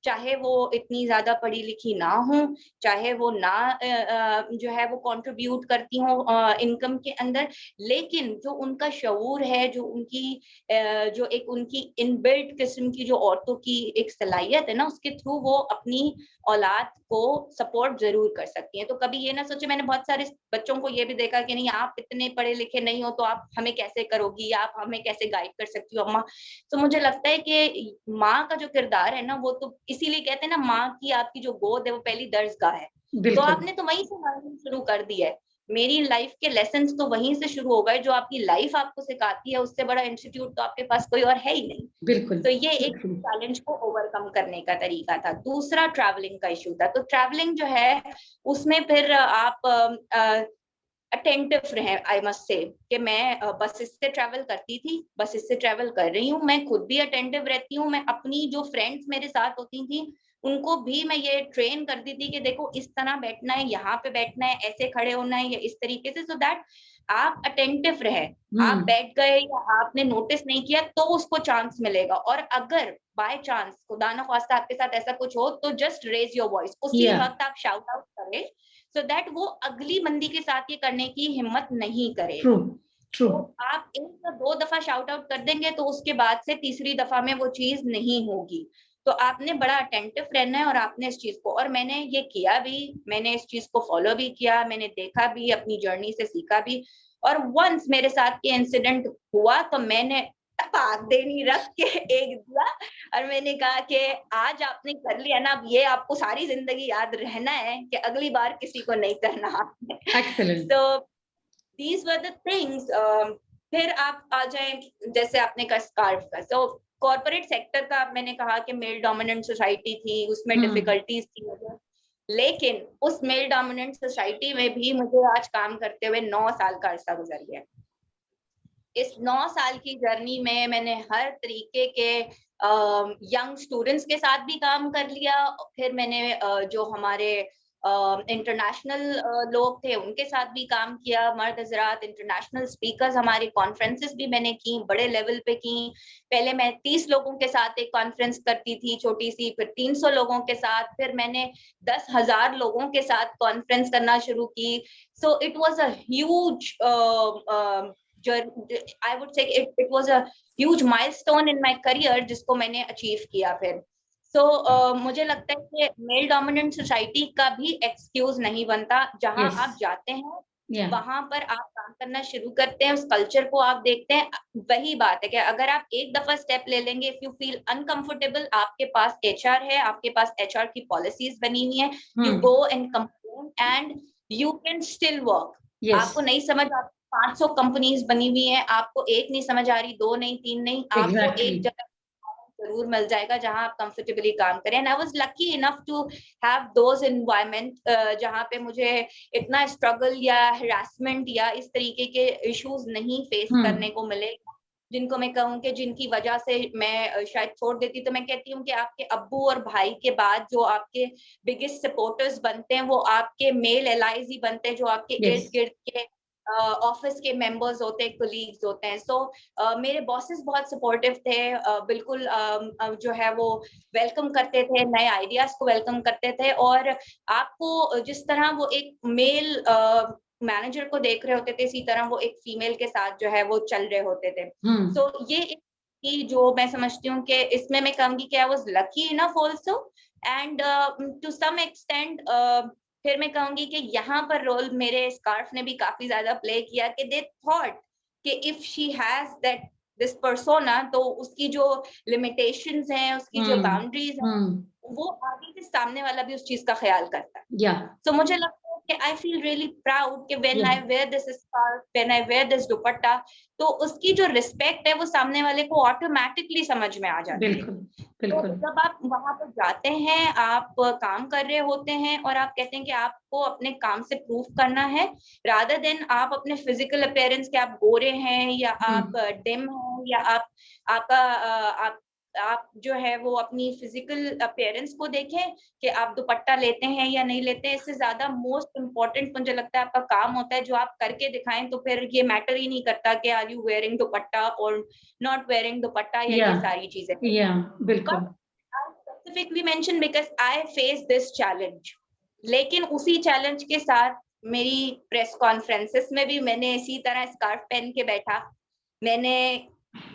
चाहे वो इतनी ज्यादा पढ़ी लिखी ना हो, चाहे वो ना जो है वो कंट्रीब्यूट करती हो इनकम के अंदर, लेकिन जो उनका शऊर है, जो उनकी जो एक उनकी इनबिल्ट किस्म की जो औरतों की एक सलाहियत है ना, उसके थ्रू वो अपनी औलाद को सपोर्ट जरूर कर सकती हैं। तो कभी ये ना सोचे, मैंने बहुत सारे बच्चों को ये भी देखा कि नहीं आप इतने पढ़े लिखे नहीं हो तो आप हमें कैसे करोगी, आप हमें कैसे गाइड कर सकती हो अम्मा। तो मुझे लगता है कि माँ का जो किरदार है ना, वो तो इसीलिए कहते हैं ना, माँ की आपकी जो गोद है वो पहली दरसगाह है। तो बिल्कुल। आपने तो वहीं से लर्निंग शुरू कर दी है। मेरी लाइफ के लेसन्स तो वहीं से शुरू हो गए, जो आपकी लाइफ आपको सिखाती है उससे बड़ा इंस्टीट्यूट तो आपके पास कोई और है ही नहीं। बिल्कुल। तो ये एक बिल्कुल। चैलेंज को ओवरकम करने का तरीका था। दूसरा ट्रैवलिंग का इशू था। तो ट्रैवलिंग जो है उसमें फिर आप अटेंटिव रहे, आई मस्ट से कि मैं बसेस से ट्रैवल करती थी, बसेस से ट्रैवल कर रही हूँ, मैं खुद भी अटेंटिव रहती हूँ। मैं अपनी जो फ्रेंड्स मेरे साथ होती थी उनको भी मैं ये ट्रेन करती थी कि देखो इस तरह बैठना है, यहाँ पे बैठना है, ऐसे खड़े होना है या इस तरीके से, सो दैट आप अटेंटिव रहे। आप हम्म। बैठ गए या आपने नोटिस नहीं किया तो उसको चांस मिलेगा, और अगर बाय चांस खुदा ना खास्ता आपके साथ ऐसा कुछ हो तो जस्ट रेज योर वॉइस, उसी या वक्त आप शाउट आउट करें, सो दैट वो अगली बंदी के साथ ये करने की हिम्मत नहीं ट्रू। करेगी। ट्रू। तो आप एक या दो दफा शाउट आउट कर देंगे तो उसके बाद से तीसरी दफा में वो चीज नहीं होगी। तो आपने बड़ा अटेंटिव रहना है, और आपने इस चीज को, और मैंने ये किया भी, मैंने इस चीज को फॉलो भी किया, मैंने देखा भी, अपनी जर्नी से सीखा भी। और वंस मेरे साथ ये इंसिडेंट हुआ तो मैंने पाक देनी रख के एक दिया, और मैंने कहा कि आज आपने कर लिया ना, अब ये आपको सारी जिंदगी याद रहना है कि अगली बार किसी को नहीं करना आपने। एक्सेलेंट। तो दीज वर द थिंग्स। फिर आप आ जाए, जैसे आपने कहा स्कार्फ का, तो कॉर्पोरेट सेक्टर का मैंने कहा कि मेल डोमिनेंट सोसाइटी थी, उसमें हम्म। डिफिकल्टीज थी मुझे। लेकिन उस मेल डोमिनेंट सोसाइटी में भी मुझे आज काम करते हुए 9 साल का अरसा गुजर गया। इस 9 साल की जर्नी में मैंने हर तरीके के यंग स्टूडेंट्स के साथ भी काम कर लिया। फिर मैंने जो हमारे इंटरनेशनल लोग थे उनके साथ भी काम किया, मर्द हजरात, इंटरनेशनल स्पीकर्स, हमारी कॉन्फ्रेंसेस भी मैंने की, बड़े लेवल पे की। पहले मैं 30 लोगों के साथ एक कॉन्फ्रेंस करती थी छोटी सी, फिर 300 लोगों के साथ, फिर मैंने 10,000 लोगों के साथ कॉन्फ्रेंस करना शुरू की। So it was a huge I would say it was a huge milestone in my career जिसको मैंने अचीव किया फिर। मुझे लगता है कि मेल डोमिनेंट सोसाइटी का भी एक्सक्यूज नहीं बनता। जहां यस। आप जाते हैं या वहां पर आप काम करना शुरू करते हैं, उस कल्चर को आप देखते हैं। वही बात है कि अगर आप एक दफा स्टेप ले लेंगे, इफ यू फील अनकंफर्टेबल, आपके पास एचआर है, आपके पास एचआर की पॉलिसीज बनी हुई है, you go and complain and you can still work. Yes. आपको नहीं समझ आती, 500 कंपनीज बनी हुई हैं, आपको एक नहीं समझ आ रही, दो नहीं, तीन नहीं, आपको एग्जैक्टली। एक जगह जरूर मिल जाएगा जहां आप कंफर्टेबली काम करें। And I was lucky enough to have those environment जहां पे मुझे इतना स्ट्रगल या हरासमेंट या इस तरीके के इश्यूज नहीं फेस करने को मिले, जिनको मैं कहूँ कि जिनकी वजह से मैं शायद छोड़ देती। तो मैं कहती हूँ कि आपके अब्बू और भाई के बाद जो आपके बिगेस्ट सपोर्टर्स बनते हैं वो आपके मेल एलाइज ही बनते हैं, जो आपके यस। इर्द गिर्द के ऑफिस के मेंबर्स होते हैं, कोलीग्स होते हैं। सो मेरे बॉसेस बहुत सपोर्टिव थे, बिल्कुल जो है वो वेलकम करते थे, नए आइडियाज को वेलकम करते थे, और आपको जिस तरह वो एक मेल मैनेजर को देख रहे होते थे, इसी तरह वो एक फीमेल के साथ जो है वो चल रहे होते थे। सो ये एक कि जो मैं समझती हूँ कि इसमें मैं कहूंगी कि I was lucky enough also, and to some extent फिर मैं कहूंगी कि यहाँ पर रोल मेरे स्कार्फ ने भी काफी ज्यादा प्ले किया, कि दे थॉट कि if she has that this persona, तो उसकी जो लिमिटेशंस हैं, उसकी जो बाउंड्रीज हैं, वो आगे से सामने वाला भी उस चीज का ख्याल करता है। So मुझे लगता है कि I feel really proud कि when I wear this scarf, when I wear this दुपट्टा, तो उसकी जो रिस्पेक्ट है वो सामने वाले को ऑटोमेटिकली समझ में आ जाती है। बिल्कुल, तो बिल्कुल। जब आप वहां पर जाते हैं, आप काम कर रहे होते हैं और आप कहते हैं कि आपको अपने काम से प्रूफ करना है, रादर देन आप अपने फिजिकल अपीयरेंस के, आप गोरे हैं या आप डिम हैं या आप जो है वो अपनी फिजिकल अपीयरेंस को देखें कि आप दुपट्टा लेते हैं या नहीं लेते हैं। इससे ज्यादा मोस्ट इम्पोर्टेंट मुझे लगता है आपका काम होता है, जो आप करके दिखाएं। तो फिर ये मैटर ही नहीं करता कि आर यू वेयरिंग दुपट्टा और नॉट वेयरिंग दुपट्टा, या ये सारी चीजें। बिल्कुल। Specifically mention because I face this challenge, लेकिन उसी चैलेंज के साथ मेरी प्रेस कॉन्फ्रेंसेस में भी मैंने इसी तरह स्कार्फ पहन के बैठा, मैंने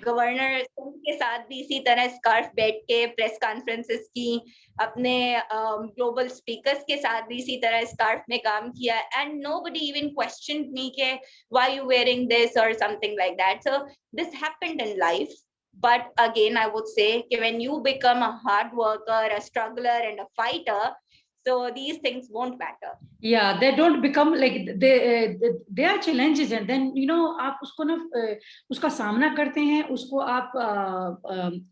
गवर्नर के साथ भी इसी तरह स्कार्फ बैठ के प्रेस कॉन्फ्रेंसेस की, अपने ग्लोबल स्पीकर्स के साथ भी इसी तरह स्कार्फ में काम किया, एंड नोबडी इवन क्वेश्चनड मी के व्हाई यू वेयरिंग दिस और something like that. So this happened in life, but again I would say कि when you become a hard worker, a struggler and a fighter, so these things won't matter. They don't become like they are challenges, and then आप उसको ना उसका सामना करते हैं, उसको आप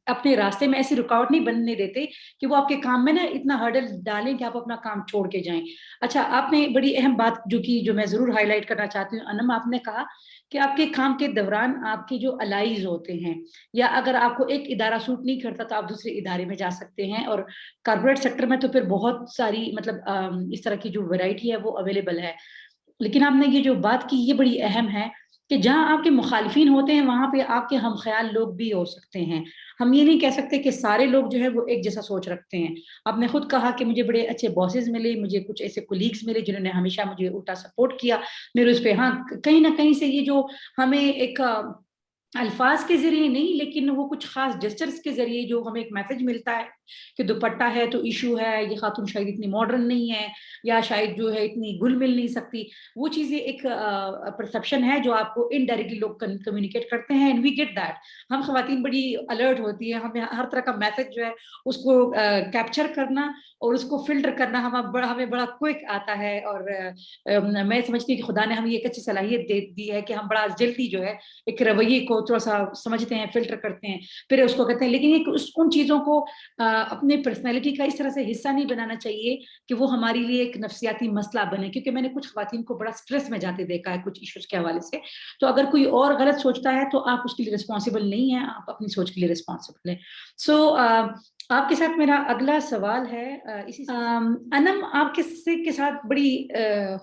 अपने रास्ते में ऐसी रुकावट नहीं बनने देते कि वो आपके काम में ना इतना हर्डल डालें कि आप अपना काम छोड़ के जाएं। अच्छा, आपने बड़ी अहम बात जो मैं जरूर हाईलाइट करना चाहती हूँ अनम, आपने कहा कि आपके काम के दौरान आपके जो अलाइज होते हैं, या अगर आपको एक इदारा सूट नहीं करता तो आप दूसरे इदारे में जा सकते हैं, और कॉर्पोरेट सेक्टर में तो फिर बहुत सारी मतलब इस तरह की जो वैरायटी है वो अवेलेबल है। लेकिन आपने ये जो बात की ये बड़ी अहम है कि जहां आपके मुखालिफिन होते हैं वहां पे आपके हम ख्याल लोग भी हो सकते हैं। हम ये नहीं कह सकते कि सारे लोग जो है वो एक जैसा सोच रखते हैं। आपने खुद कहा कि मुझे बड़े अच्छे बॉसेस मिले, मुझे कुछ ऐसे कोलीग्स मिले जिन्होंने हमेशा मुझे उल्टा सपोर्ट किया मेरे उस पे। हाँ, कहीं ना कहीं से ये जो हमें एक अल्फाज के जरिए नहीं, लेकिन वो कुछ खास जेस्चर्स के जरिए जो हमें एक मैसेज मिलता है कि दुपट्टा है तो इशू है, ये खातून शायद इतनी मॉडर्न नहीं है, या शायद जो है इतनी घुल मिल नहीं सकती, वो चीजें एक परसेप्शन है जो आपको इनडायरेक्टली लोग कम्युनिकेट करते हैं, एंड वी गेट दैट। हम खवातीन बड़ी अलर्ट होती है, हमें हर तरह का मैसेज जो है उसको कैप्चर करना और उसको फिल्टर करना हमें बड़ा क्विक आता है। और मैं समझती हूँ कि खुदा ने हमें एक अच्छी सलाहियत दे दी है कि हम बड़ा जल्दी जो है एक रवैये को थोड़ा सा समझते हैं, फिल्टर करते हैं, फिर उसको कहते हैं। लेकिन एक उन चीजों को अपने पर्सनैलिटी का इस तरह से हिस्सा नहीं बनाना चाहिए कि वो हमारे लिए एक नफ्सियाती मसला बने, क्योंकि मैंने कुछ खवातीन को बड़ा स्ट्रेस में जाते देखा है कुछ इश्यूज के हवाले से। तो अगर कोई और गलत सोचता है तो आप उसके लिए रिस्पॉन्सिबल नहीं है, आप अपनी सोच के लिए रिस्पॉन्सिबल है। सो आपके साथ मेरा अगला सवाल है इसी अनम, आपके के साथ बड़ी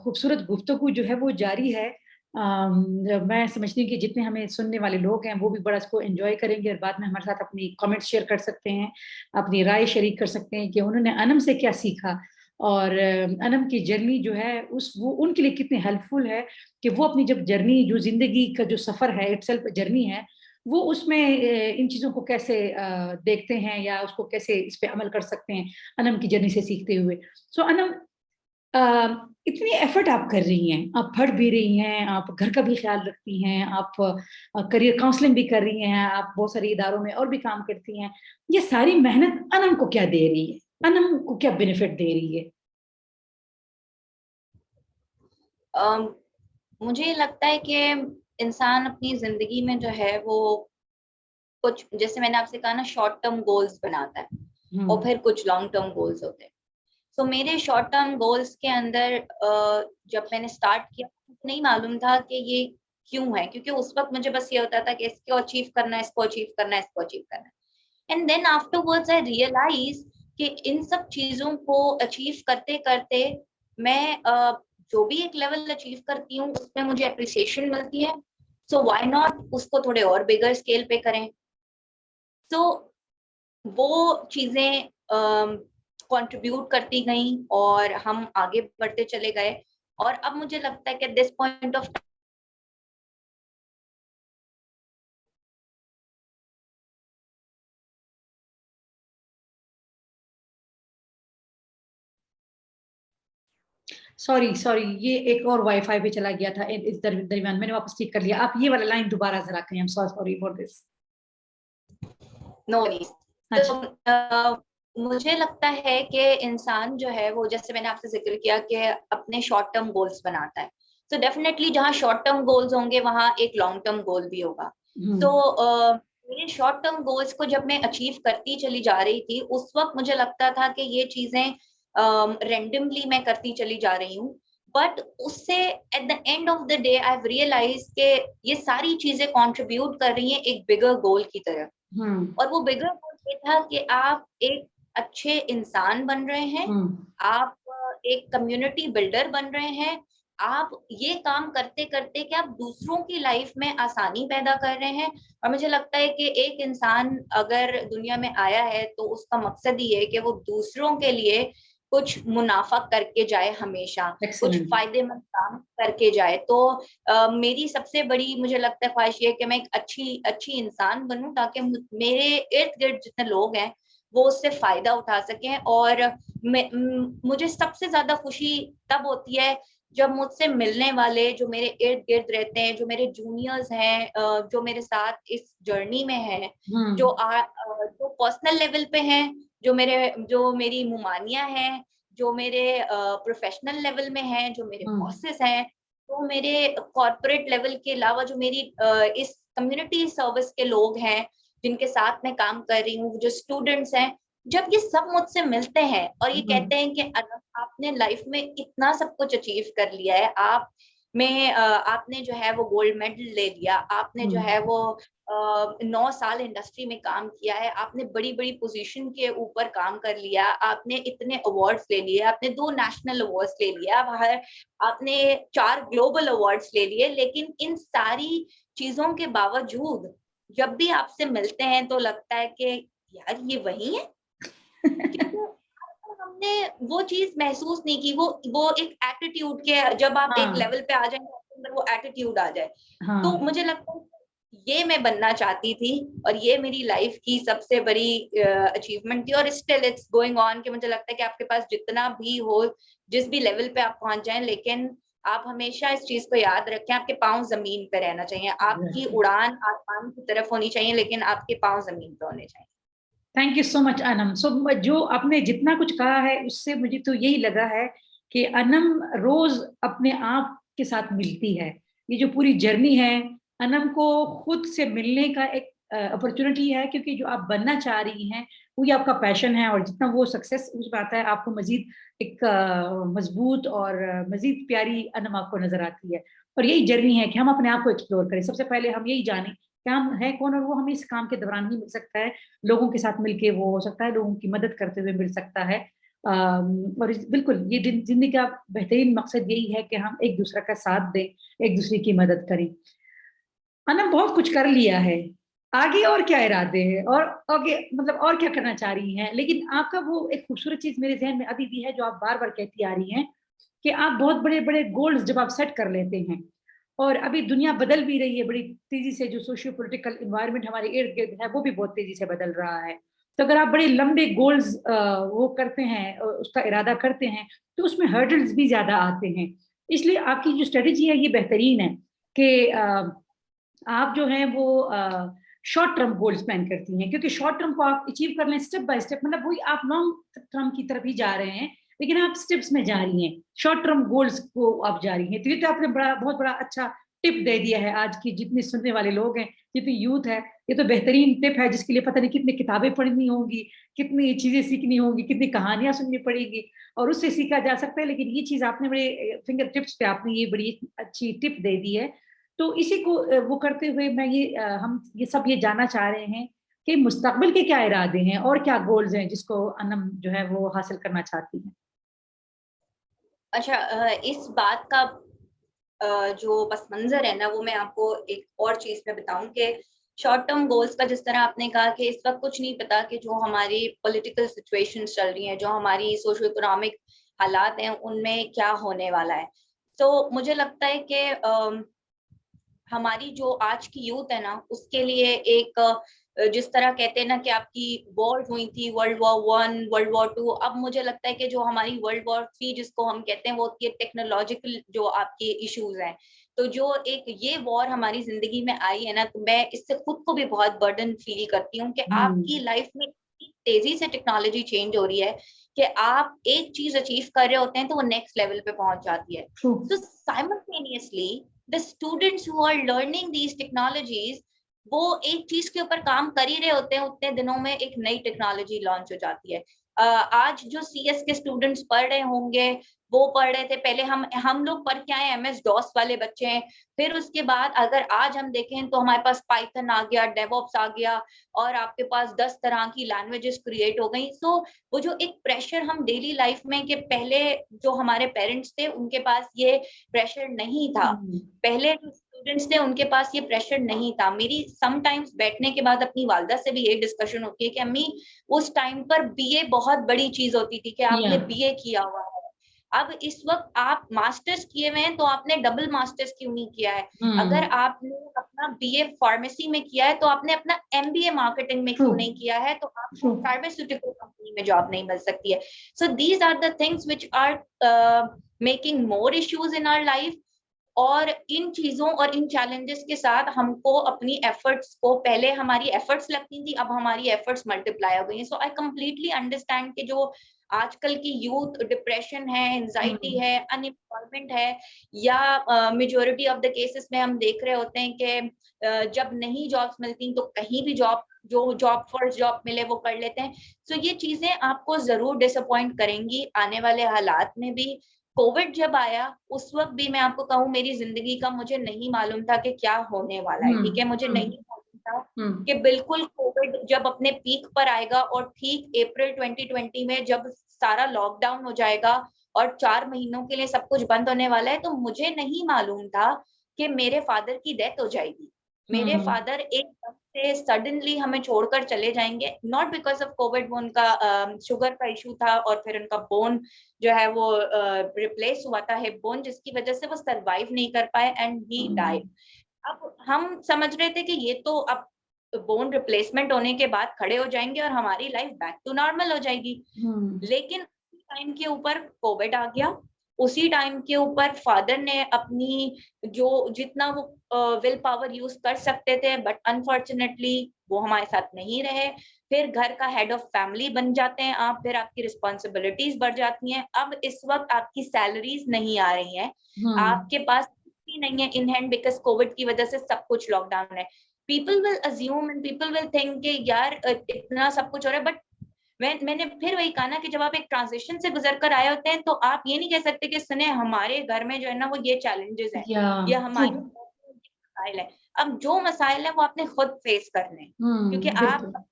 खूबसूरत गुफ्तगू जो है वो जारी है। मैं समझती हूँ कि जितने हमें सुनने वाले लोग हैं वो भी बड़ा इसको एंजॉय करेंगे, और बाद में हमारे साथ अपनी कमेंट्स शेयर कर सकते हैं, अपनी राय शरीक कर सकते हैं कि उन्होंने अनम से क्या सीखा, और अनम की जर्नी जो है वो उनके लिए कितनी हेल्पफुल है कि वो अपनी जब जर्नी, जो जिंदगी का जो सफर है इटसेल्फ जर्नी है, वो उसमें इन चीजों को कैसे देखते हैं या उसको कैसे इस पे अमल कर सकते हैं अनम की जर्नी से सीखते हुए। सो अनम, इतनी एफर्ट आप कर रही हैं, आप पढ़ भी रही हैं, आप घर का भी ख्याल रखती हैं, आप करियर काउंसलिंग भी कर रही हैं, आप बहुत सारे इदारों में और भी काम करती हैं, ये सारी मेहनत अनम को क्या दे रही है, अनम को क्या बेनिफिट दे रही है? मुझे लगता है कि इंसान अपनी जिंदगी में जो है वो कुछ, जैसे मैंने आपसे कहा ना, शॉर्ट टर्म गोल्स बनाता है और फिर कुछ लॉन्ग टर्म गोल्स होते हैं। सो मेरे शॉर्ट टर्म गोल्स के अंदर जब मैंने स्टार्ट किया नहीं मालूम था कि ये क्यों है, क्योंकि उस वक्त मुझे बस ये होता था कि इसको अचीव करना है, इसको अचीव करना है, इसको अचीव करना है। And then afterwards I realise कि इन सब चीजों को अचीव करते करते मैं जो भी एक लेवल अचीव करती हूँ उसमें मुझे अप्रिसिएशन मिलती है, सो व्हाई नॉट उसको थोड़े और बिगर स्केल पे करें। तो वो चीजें कंट्रीब्यूट करती गई और हम आगे बढ़ते चले गए। और अब मुझे लगता है कि this point of sorry sorry, ये एक और वाईफाई पे चला गया था इस दरमियान, मैंने वापस ठीक कर लिया। आप ये वाला लाइन दोबारा जरा करें। I am sorry for this. No. अच्छा। तो मुझे लगता है कि इंसान जो है वो, जैसे मैंने आपसे जिक्र किया कि अपने शॉर्ट टर्म गोल्स बनाता है, तो डेफिनेटली जहाँ शॉर्ट टर्म गोल्स होंगे वहाँ एक लॉन्ग टर्म गोल भी होगा। तो मेरे शॉर्ट टर्म गोल्स को जब मैं अचीव करती चली जा रही थी, उस वक्त मुझे लगता था कि ये चीजें रेंडमली मैं करती चली जा रही हूँ, बट उससे at the end of the day I realise के ये सारी चीजें कंट्रीब्यूट कर रही हैं एक बिगर गोल की तरह। और वो बिगर गोल ये था कि आप एक अच्छे इंसान बन रहे हैं, आप एक कम्युनिटी बिल्डर बन रहे हैं, आप ये काम करते करते कि आप दूसरों की लाइफ में आसानी पैदा कर रहे हैं। और मुझे लगता है कि एक इंसान अगर दुनिया में आया है तो उसका मकसद ही है कि वो दूसरों के लिए कुछ मुनाफा करके जाए, हमेशा कुछ एक्सीलेंट। फायदेमंद काम करके जाए। तो मेरी सबसे बड़ी मुझे लगता है ख्वाहिश ये है कि मैं एक अच्छी इंसान बनूं, ताकि मेरे इर्द गिर्द जितने लोग हैं वो उससे फायदा उठा सकें। और मुझे सबसे ज्यादा खुशी तब होती है जब मुझसे मिलने वाले जो मेरे इर्द गिर्द रहते हैं, जो मेरे जूनियर्स हैं, जो मेरे साथ इस जर्नी में हैं, जो पर्सनल लेवल पे हैं, जो मेरी मुमानिया हैं, जो मेरे प्रोफेशनल लेवल में हैं, जो मेरे बॉसेस हैं, तो मेरे कॉर्पोरेट लेवल के अलावा जो मेरी इस कम्युनिटी सर्विस के लोग हैं जिनके साथ मैं काम कर रही हूँ, जो स्टूडेंट्स हैं, जब ये सब मुझसे मिलते हैं और ये कहते हैं कि आपने लाइफ में इतना सब कुछ अचीव कर लिया है, आप में आपने जो है वो गोल्ड मेडल ले लिया, आपने जो है वो 9 साल इंडस्ट्री में काम किया है, आपने बड़ी बड़ी पोजीशन के ऊपर काम कर लिया, आपने इतने अवार्ड्स ले लिए, आपने 2 नेशनल अवार्ड्स ले लिया, आपने 4 ग्लोबल अवार्ड्स ले लिए, लेकिन इन सारी चीजों के बावजूद जब भी आपसे मिलते हैं तो लगता है कि यार ये वही है। हमने वो चीज महसूस नहीं की, वो एक एटीट्यूड के, जब आप एक लेवल पे आ जाएंगे आपके अंदर वो एटीट्यूड आ जाए। तो मुझे लगता है ये मैं बनना चाहती थी और ये मेरी लाइफ की सबसे बड़ी अचीवमेंट थी। और स्टिल इट्स गोइंग ऑन कि मुझे लगता है कि आपके पास जितना भी हो, जिस भी लेवल पे आप पहुंच जाएं, लेकिन आप हमेशा इस चीज को याद रखें, आपके पांव जमीन पे रहना चाहिए, आपकी उड़ान आसमान की तरफ होनी चाहिए, लेकिन आपके पांव जमीन पे होने चाहिए। Thank you so much Anam. So जो आपने जितना कुछ कहा है उससे मुझे तो यही लगा है कि अनम रोज अपने आप के साथ मिलती है। ये जो पूरी जर्नी है, अनम को खुद से मिलने का एक अपॉर्चुनिटी है, क्योंकि जो आप बनना चाह रही हैं वो ये आपका पैशन है, और जितना वो सक्सेस उसमें आता है आपको मजीद एक मजबूत और मजीद प्यारी अनम आपको नजर आती है। और यही जर्नी है कि हम अपने आप को एक्सप्लोर करें। सबसे पहले हम यही जानें कि हम है कौन, और वो हमें इस काम के दौरान ही मिल सकता है। लोगों के साथ मिलके वो हो सकता है, लोगों की मदद करते हुए मिल सकता है। और बिल्कुल ये जिंदगी का बेहतरीन मकसद यही है कि हम एक दूसरे का साथ दें, एक दूसरे की मदद करें। अनम बहुत कुछ कर लिया है, आगे और क्या इरादे हैं, और आगे मतलब और क्या करना चाह रही हैं? लेकिन आपका वो एक खूबसूरत चीज मेरे जहन में अभी भी है जो आप बार बार कहती आ रही हैं, कि आप बहुत बड़े बड़े गोल्स जब आप सेट कर लेते हैं, और अभी दुनिया बदल भी रही है बड़ी तेजी से, जो सोशियो पॉलिटिकल इन्वायरमेंट हमारे इर्द गिर्द है वो भी बहुत तेजी से बदल रहा है। तो अगर आप बड़े लंबे गोल्स वो करते हैं, उसका इरादा करते हैं, तो उसमें हर्डल्स भी ज्यादा आते हैं। इसलिए आपकी जो स्ट्रेटेजी है ये बेहतरीन है कि आप जो है वो शॉर्ट टर्म गोल्स प्लान करती हैं, क्योंकि शॉर्ट टर्म को आप अचीव कर लें स्टेप बाय स्टेप, मतलब वही आप लॉन्ग टर्म की तरफ ही जा रहे हैं, लेकिन आप स्टेप्स में जा रही हैं, शॉर्ट टर्म गोल्स को आप जा रही हैं। तो ये तो आपने बहुत बड़ा अच्छा टिप दे दिया है आज की जितने सुनने वाले लोग हैं, जितनी यूथ है। ये तो बेहतरीन टिप है जिसके लिए पता नहीं कितनी किताबें पढ़नी होंगी, कितनी चीजें सीखनी होंगी, कितनी कहानियां सुननी पड़ेगी, और उससे सीखा जा सकता है। लेकिन ये चीज आपने बड़े फिंगर टिप्स पे आपने ये बड़ी अच्छी टिप दे दी है। तो इसी को वो करते हुए मैं हम ये सब ये जानना चाह रहे हैं कि मुस्तकबिल के क्या इरादे हैं और क्या गोल्स हैं जिसको अनम जो है वो हासिल करना चाहती हैं। अच्छा, इस बात का जो पस मंज़र है ना, वो मैं आपको एक और चीज़ में बताऊँ कि शॉर्ट टर्म गोल्स का जिस तरह आपने कहा कि इस वक़्त कुछ नहीं पता कि जो हमारी पॉलिटिकल सिचुएशंस चल रही हैं, जो हमारी सोशो इकोनॉमिक हालात हैं, उनमें क्या होने वाला है। तो मुझे लगता है कि हमारी जो आज की यूथ है ना, उसके लिए एक जिस तरह कहते हैं ना कि आपकी वॉर्स हुई थी, वर्ल्ड वॉर 1, वर्ल्ड वॉर 2, अब मुझे लगता है कि जो हमारी वर्ल्ड वॉर 3 जिसको हम कहते हैं, वो होती है टेक्नोलॉजिकल जो आपके इश्यूज़ हैं। तो जो एक ये वॉर हमारी ज़िंदगी में आई है ना, तो मैं इससे खुद को भी बहुत बर्डन फ़ील करती हूँ कि आपकी हम्म। लाइफ़ में इतनी तेज़ी से टेक्नोलॉजी चेंज हो रही है कि आप एक चीज़ अचीव कर रहे होते हैं, तो वो नेक्स्ट लेवल पे पहुँच जाती है। True. So simultaneously the students who are learning these technologies, वो एक चीज के ऊपर काम कर ही रहे होते हैं, उतने दिनों में एक नई टेक्नोलॉजी लॉन्च हो जाती है। आज जो सीएस के स्टूडेंट्स पढ़ रहे होंगे, वो पढ़ रहे थे पहले, हम लोग पढ़ के आए एमएस डॉस वाले बच्चे हैं। फिर उसके बाद अगर आज हम देखें तो हमारे पास पाइथन आ गया, डेवऑप्स आ गया, और आपके पास 10 तरह की लैंग्वेजेस क्रिएट हो गई। सो वो जो एक प्रेशर हम डेली लाइफ में, कि पहले जो हमारे पेरेंट्स थे उनके पास ये प्रेशर नहीं था। हम्म। पहले जो स्टूडेंट्स थे उनके पास ये प्रेशर नहीं था। मेरी समटाइम्स बैठने के बाद अपनी वालदा से भी ये डिस्कशन होती है कि अम्मी, उस टाइम पर बीए बहुत बड़ी चीज होती थी कि या। आपने बीए किया हुआ है। अब इस वक्त आप मास्टर्स किए हुए हैं, तो आपने डबल मास्टर्स क्यों नहीं किया है? अगर हम्म। आपने अपना बीए फार्मेसी में किया है, तो आपने अपना एमबीए मार्केटिंग में ट्रू। क्यों नहीं किया है? तो ट्रू। आपको फार्मास्यूटिकल कंपनी में जॉब नहीं मिल सकती है। So these are the things which are making more issues in our life. और इन चीजों और इन चैलेंजेस के साथ हमको अपनी एफर्ट्स को, पहले हमारी एफर्ट्स लगती थी, अब हमारी एफर्ट्स मल्टीप्लाई हो गई हैं। सो आई कंप्लीटली अंडरस्टैंड कि जो आजकल की यूथ डिप्रेशन है, एंजाइटी हम्म। है, अनएम्प्लॉयमेंट है, या मेजोरिटी ऑफ द केसेस में हम देख रहे होते हैं कि जब नहीं जॉब्स मिलती तो कहीं भी जॉब, जो जॉब फर्स्ट जॉब मिले वो कर लेते हैं। सो ये चीजें आपको जरूर डिसअपॉइंट करेंगी आने वाले हालात में भी। कोविड जब आया, उस वक़्त भी मैं आपको कहूँ, मेरी ज़िंदगी का मुझे नहीं मालूम था कि क्या होने वाला है, ठीक है? मुझे हम्म। नहीं मालूम था हम्म। कि बिल्कुल कोविड जब अपने पीक पर आएगा, और ठीक अप्रैल 2020 में जब सारा लॉकडाउन हो जाएगा और 4 महीनों के लिए सब कुछ बंद होने वाला है, तो मुझे नहीं मालूम था कि मेरे फादर की डेथ हो जाएगी। मेरे हम्म। फादर एकदम से सडनली हमें छोड़कर चले जाएँगे, नॉट बिकॉज़ ऑफ कोविड, वो उनका शुगर का इश्यू था, और फिर उनका बोन जो है वो रिप्लेस हुआ था, हिप बोन, जिसकी वजह से वो सर्वाइव नहीं कर पाए एंड ही डाइड। अब हम समझ रहे थे कि ये तो अब बोन रिप्लेसमेंट होने के बाद खड़े हो जाएँगे और हमारी लाइफ बैक टू नॉर्मल हो जाएगी। हम्म। लेकिन उसी टाइम के ऊपर कोविड आ गया। उसी टाइम के ऊपर फादर ने अपनी जो जितना वो विल पावर यूज़ कर सकते थे, बट अनफॉर्च्यूनेटली वो हमारे साथ नहीं रहे। फिर घर का हेड ऑफ फैमिली बन जाते हैं आप, फिर आपकी रिस्पॉन्सिबिलिटीज़ बढ़ जाती हैं। अब इस वक़्त आपकी सैलरीज़ नहीं आ रही हैं। हम्म। आपके पास कुछ भी नहीं है इन हैंड, बिकॉज़ कोविड की वजह से सब कुछ लॉकडाउन है। People will assume and people will think कि यार इतना सब कुछ हो रहा है, बट मैंने फिर वही कहा ना कि जब आप एक ट्रांज़िशन से गुज़र कर आए होते हैं, तो आप ये नहीं कह सकते कि सुने हमारे घर में जो है ना वो ये चैलेंजेज़ हैं, या। या ट्रू। हमारे मसाइल हैं। अब जो मसाइल हैं वो आपने खुद फेस करने हैं, क्योंकि आप बिल्कुल।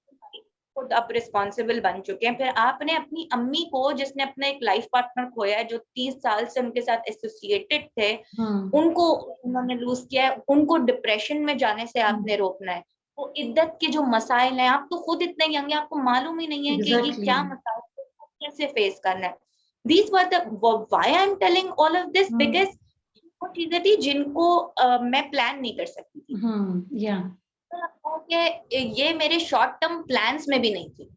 खुद अब रिस्पॉन्सिबल बन चुके हैं। फिर आपने अपनी अम्मी को, जिसने अपना एक लाइफ पार्टनर खोया है, जो 30 साल से उनके साथ एसोसिएटेड थे, हम्म। उनको उन्होंने लूज़ किया है, उनको डिप्रेशन में जाने से हम्म। आपने रोकना है। वो इद्दत के जो मसाइल हैं, आप तो खुद इतने यंग हैं, आपको मालूम ही नहीं है कि ये एग्जैक्टली। क्या मसाइल है, आपको कैसे फेस करना है। These were the why I am telling all of this, hmm. Because वो चीज़ें थी जिनको मैं प्लान नहीं कर सकती थी। या। मुझे लगता है कि ये मेरे शॉर्ट टर्म प्लान्स में भी नहीं थी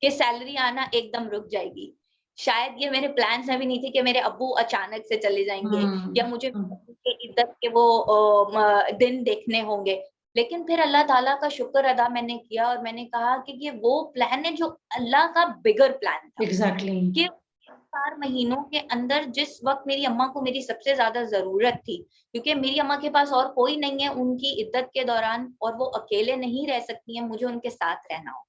कि सैलरी आना एकदम रुक जाएगी। शायद ये मेरे प्लान्स में भी नहीं थी कि मेरे अब्बू अचानक से चले जाएँगे, या मुझे हम्म। उनके इद्दत के वो दिन देखने होंगे। लेकिन फिर अल्लाह ताला का शुक्र अदा मैंने किया, और मैंने कहा कि ये वो प्लान है जो अल्लाह का बिगर प्लान था। एग्जैक्टली। कि 4 महीनों के अंदर जिस वक़्त मेरी अम्मा को मेरी सबसे ज़्यादा ज़रूरत थी, क्योंकि मेरी अम्मा के पास और कोई नहीं है उनकी इद्दत के दौरान, और वो अकेले नहीं रह सकती हैं, मुझे उनके साथ रहना हो।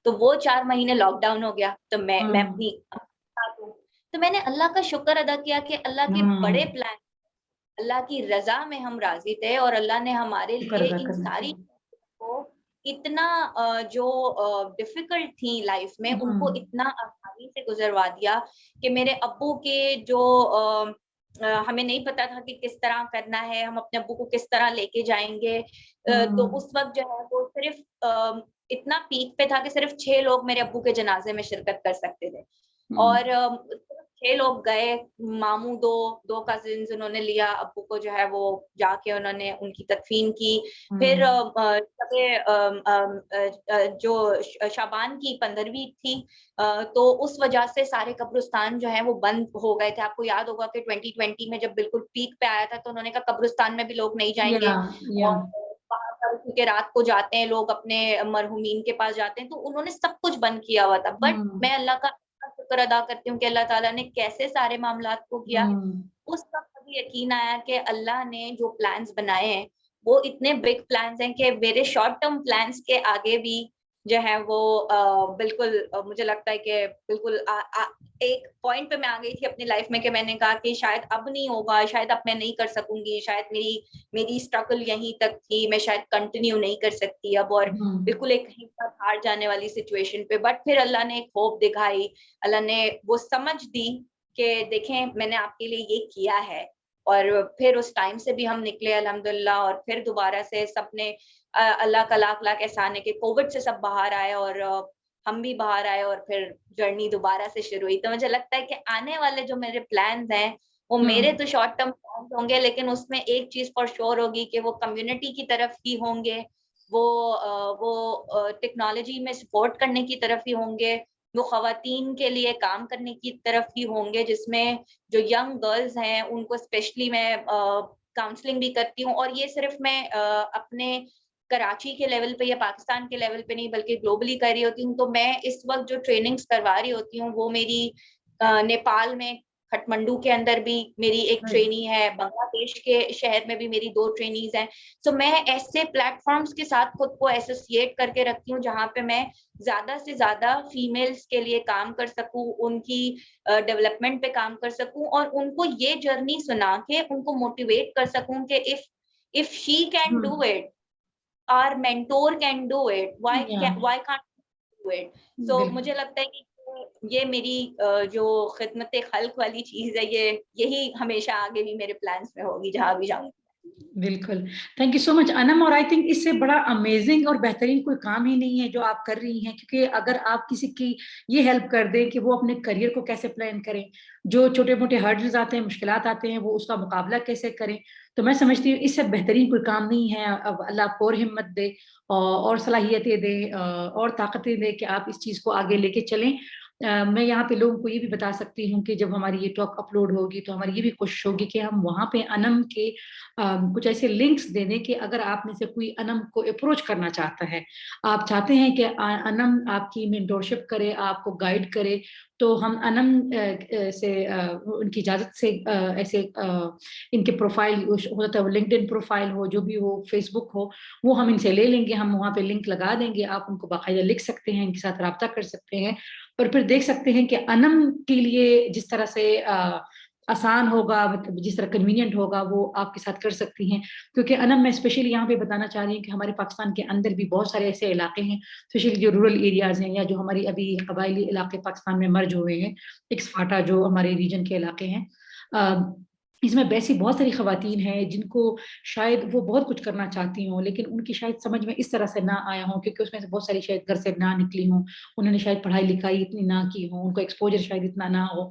तो वो 4 महीने लॉकडाउन हो गया, तो मैं हम्म। अपनी अम्मा के साथ हूँ। तो मैंने अल्लाह का शुक्र अदा किया कि अल्लाह के बड़े हम्म। प्लान, अल्लाह की रज़ा में हम राज़ी थे, और अल्लाह ने हमारे शुक्र लिए अदा इन करना सारी चाहिए। चीज़ों को इतना जो डिफिकल्ट थी लाइफ में, उनको इतना आसानी से गुजरवा दिया कि मेरे अब्बू के जो हमें नहीं पता था कि किस तरह करना है, हम अपने अब्बू को किस तरह लेके जाएंगे। तो उस वक्त जो है वो सिर्फ इतना पीक पे था कि सिर्फ 6 लोग मेरे अब्बू के जनाजे में शिरकत कर सकते थे। और सिर्फ 6 लोग गए, मामू दो कजिन्स उन्होंने लिया, अब्बू को जो है वो जाके उन्होंने उनकी तदफीन की। फिर जो शाबान की 15वीं थी, तो उस वजह से सारे कब्रिस्तान जो है वो बंद हो गए थे। आपको याद होगा कि 2020 में जब बिल्कुल पीक पे आया था तो उन्होंने कहा कब्रिस्तान में भी लोग नहीं जाएंगे। और वहां पर क्योंकि रात को जाते हैं लोग, अपने मरहुमीन के पास जाते हैं, तो उन्होंने सब कुछ बंद किया हुआ था। बट मैं अल्लाह का शुक्र अदा करती हूँ कि अल्लाह ताला ने कैसे सारे मामलात को किया। उस वक्त मुझे यकीन आया कि अल्लाह ने जो प्लान्स बनाए हैं वो इतने बिग प्लान्स हैं कि मेरे शॉर्ट टर्म प्लान्स के आगे भी जो है वो बिल्कुल मुझे लगता है कि बिल्कुल एक पॉइंट पे मैं आ गई थी अपनी लाइफ में कि मैंने कहा कि शायद अब नहीं होगा, शायद अब मैं नहीं कर सकूंगी, शायद मेरी स्ट्रगल यहीं तक थी, मैं शायद कंटिन्यू नहीं कर सकती अब, और बिल्कुल एक कहीं पर हार जाने वाली सिचुएशन पे। बट फिर अल्लाह ने एक होप दिखाई, अल्लाह ने वो समझ दी कि देखें मैंने आपके लिए ये किया है। और फिर उस टाइम से भी हम निकले अल्हम्दुलिल्लाह, और फिर दोबारा से सबने अल्लाह का लाख लाख एहसान है कि कोविड से सब बाहर आए और हम भी बाहर आए, और फिर जर्नी दोबारा से शुरू हुई। तो मुझे लगता है कि आने वाले जो मेरे प्लान्स हैं वो मेरे तो शॉर्ट टर्म प्लान्स होंगे, लेकिन उसमें एक चीज फॉर श्योर होगी कि वो कम्युनिटी की तरफ ही होंगे, वो टेक्नोलॉजी में सपोर्ट करने की तरफ ही होंगे, वो खवातीन के लिए काम करने की तरफ ही होंगे, जिसमें जो यंग गर्ल्स हैं उनको स्पेशली मैं काउंसलिंग भी करती हूँ। और ये सिर्फ मैं अपने कराची के लेवल पे या पाकिस्तान के लेवल पे नहीं बल्कि ग्लोबली कर रही होती हूँ। तो मैं इस वक्त जो ट्रेनिंग्स करवा रही होती हूँ वो मेरी नेपाल में काठमांडू के अंदर भी मेरी एक ट्रेनी है, बांग्लादेश के शहर में भी मेरी 2 ट्रेनीज हैं। तो मैं ऐसे प्लेटफॉर्म्स के साथ खुद को एसोसिएट करके रखती हूँ जहाँ पे मैं ज्यादा से ज्यादा फीमेल्स के लिए काम कर सकूं, उनकी डेवलपमेंट पे काम कर सकूं, और उनको ये जर्नी सुना के उनको मोटिवेट कर सकूं कि if she can do it, our mentor can do it, why can't we do it? So मुझे लगता है कि ये मेरी जो खिदमत खल्क वाली चीज है, यही हमेशा आगे भी मेरे प्लान्स में होगी जहां भी जाऊंगी। बिल्कुल, thank you so much Anam. और आई थिंक इससे बड़ा अमेजिंग और बेहतरीन कोई काम ही नहीं है जो आप कर रही हैं, क्योंकि अगर आप किसी की ये हेल्प कर दें कि वो अपने करियर को कैसे प्लान करें, जो छोटे मोटे हर्डल्स आते हैं, मुश्किलात आते हैं, वो उसका मुकाबला कैसे करें, तो मैं समझती हूँ इससे बेहतरीन कोई काम नहीं है। अब अल्लाह आपको और हिम्मत दे और सलाहियतें दे और ताकतें दे कि आप इस चीज़ को आगे लेके चलें। मैं यहाँ पे लोगों को ये भी बता सकती हूँ कि जब हमारी ये टॉक अपलोड होगी तो हमारी ये भी कोशिश होगी कि हम वहाँ पे अनम के कुछ ऐसे लिंक्स दे दें कि अगर आप में से कोई अनम को अप्रोच करना चाहता है, आप चाहते हैं कि अनम आपकी मेंटोरशिप करे, आपको गाइड करे, तो हम अनम से उनकी इजाज़त से ऐसे इनके प्रोफाइल होता है, लिंक्डइन प्रोफाइल हो, जो भी हो, फेसबुक हो, वो हम इनसे ले लेंगे, हम वहाँ पे लिंक लगा देंगे, आप उनको बाकायदा लिख सकते हैं, इनके साथ रब्ता कर सकते हैं और फिर देख सकते हैं कि अनम के लिए जिस तरह से आसान होगा, मतलब जिस तरह कन्वीनियंट होगा वो आपके साथ कर सकती हैं। क्योंकि अनम मैं स्पेशली यहाँ पे बताना चाह रही हूँ कि हमारे पाकिस्तान के अंदर भी बहुत सारे ऐसे इलाके हैं, स्पेशली जो रूरल एरियाज हैं या जो हमारी अभी कबायली इलाके पाकिस्तान में मर्ज हुए हैं, एक्सफाटा जो हमारे रीजन के इलाके हैं, इसमें वैसी बहुत सारी खवातीन हैं जिनको शायद वो बहुत कुछ करना चाहती हों, लेकिन उनकी शायद समझ में इस तरह से ना आया हो, क्योंकि उसमें से बहुत सारी शायद घर से ना निकली हों, उन्होंने शायद पढ़ाई लिखाई इतनी ना की हो, उनको एक्सपोजर शायद इतना ना हो,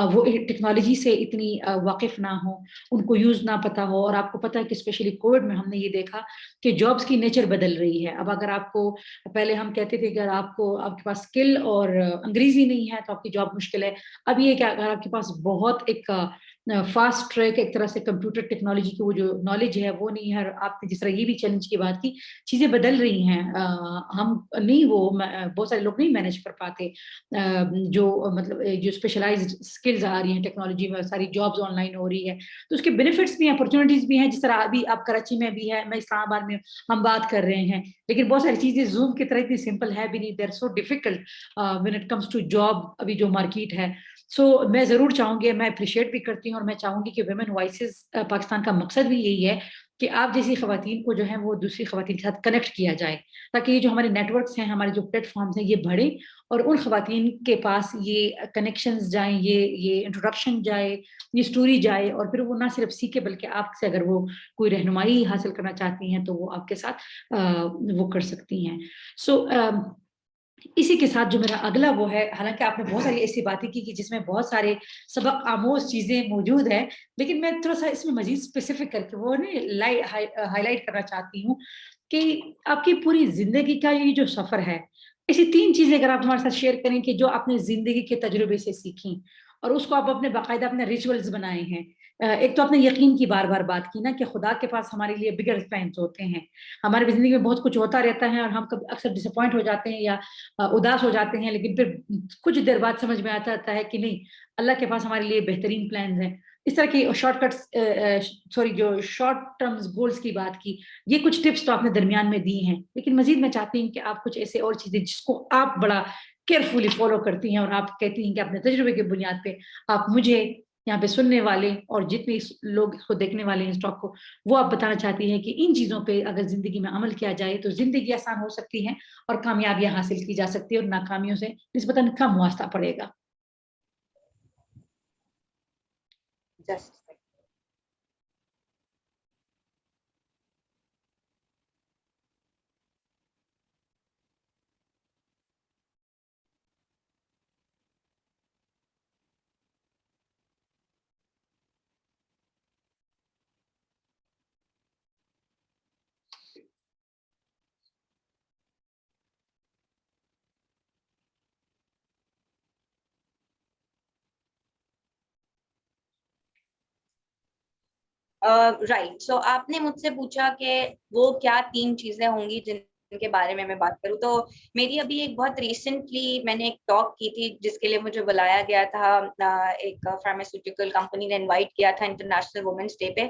वो टेक्नोलॉजी से इतनी वाकिफ ना हो, उनको यूज़ ना पता हो। और आपको पता है कि स्पेशली कोविड में हमने ये देखा कि जॉब्स की नेचर बदल रही है। अब अगर आपको, पहले हम कहते थे कि अगर आपके पास स्किल और अंग्रेजी नहीं है तो आपकी जॉब मुश्किल है। अब ये क्या, अगर आपके पास बहुत एक फास्ट ट्रैक एक तरह से कंप्यूटर टेक्नोलॉजी की वो जो नॉलेज है वो नहीं है, आपने जिस तरह ये भी चैलेंज की बात की, चीज़ें बदल रही हैं, हम नहीं, वो बहुत सारे लोग नहीं मैनेज कर पाते, जो मतलब जो स्पेशलाइज्ड स्किल्स आ रही हैं टेक्नोलॉजी में, सारी जॉब्स ऑनलाइन हो रही है, तो उसके बेनिफिट्स भी हैं, अपॉर्चुनिटीज भी हैं। जिस तरह अभी आप कराची में भी है, मैं इस्लामाबाद में हम बात कर रहे हैं, लेकिन बहुत सारी चीज़ें जूम की तरह इतनी सिंपल है भी नहीं, they are so difficult when it comes to job, अभी जो मार्केट है। सो मैं ज़रूर चाहूँगी, मैं अप्रिशिएट भी करती हूँ हैं, और मैं चाहूंगी कि वुमेन वॉइसेस पाकिस्तान का मकसद भी यही है कि आप जैसी खवातीन को जो है वो दूसरी खवातीन के साथ कनेक्ट किया जाए, ताकि ये जो हमारे नेटवर्क्स हैं, हमारे जो प्लेटफॉर्म्स हैं, ये बढ़े और उन खवातीन के पास ये कनेक्शंस जाएं, ये इंट्रोडक्शन जाए, ये स्टोरी जाए, और फिर वो ना सिर्फ सीखे बल्कि आपसे अगर वो कोई रहनुमाई हासिल करना चाहती हैं तो वो आपके साथ वो कर सकती हैं। सो इसी के साथ जो मेरा अगला वो है, हालांकि आपने बहुत सारी ऐसी बातें की कि जिसमें बहुत सारे सबक आमोज चीजें मौजूद है, लेकिन मैं थोड़ा सा इसमें मजीद स्पेसिफिक करके वो हाईलाइट करना चाहती हूँ कि आपकी पूरी जिंदगी का ये जो सफर है, ऐसी 3 चीजें अगर आप हमारे साथ शेयर करें कि जो आपने जिंदगी के तजुर्बे से सीखी और उसको आप अपने बाकायदा अपने रिचुअल्स बनाए हैं। एक तो आपने यकीन की बार बार बात की ना कि खुदा के पास हमारे लिए बिगर प्लान्स होते हैं। हमारी जिंदगी में बहुत कुछ होता रहता है और हम कभी अक्सर डिसअपॉइंट हो जाते हैं या उदास हो जाते हैं, लेकिन फिर कुछ देर बाद समझ में आता है कि नहीं, अल्लाह के पास हमारे लिए बेहतरीन प्लान्स हैं। इस तरह की शॉर्टकट्स, सॉरी, जो शॉर्ट टर्म्स गोल्स की बात की, ये कुछ टिप्स तो आपने दरमियान में दी हैं, लेकिन मजीद मैं चाहती हूँ कि आप कुछ ऐसे और चीजें जिसको आप बड़ा केयरफुली फॉलो करती हैं और आप कहती हैं कि अपने तजुर्बे की बुनियाद पे आप मुझे, यहाँ पे सुनने वाले और जितने लोग इसको देखने वाले हैं इस टॉक को, वो आप बताना चाहती हैं कि इन चीजों पे अगर जिंदगी में अमल किया जाए तो जिंदगी आसान हो सकती है और कामयाबियां हासिल की जा सकती है और नाकामियों से निस्बतन कम वास्ता पड़ेगा। Just right. सो आपने मुझसे पूछा कि वो क्या 3 चीजें होंगी जिनके बारे में मैं बात करूं। तो मेरी अभी एक बहुत रिसेंटली मैंने एक टॉक की थी जिसके लिए मुझे बुलाया गया था, एक फार्मास्यूटिकल कंपनी ने इनवाइट किया था इंटरनेशनल वुमेन्स डे पे।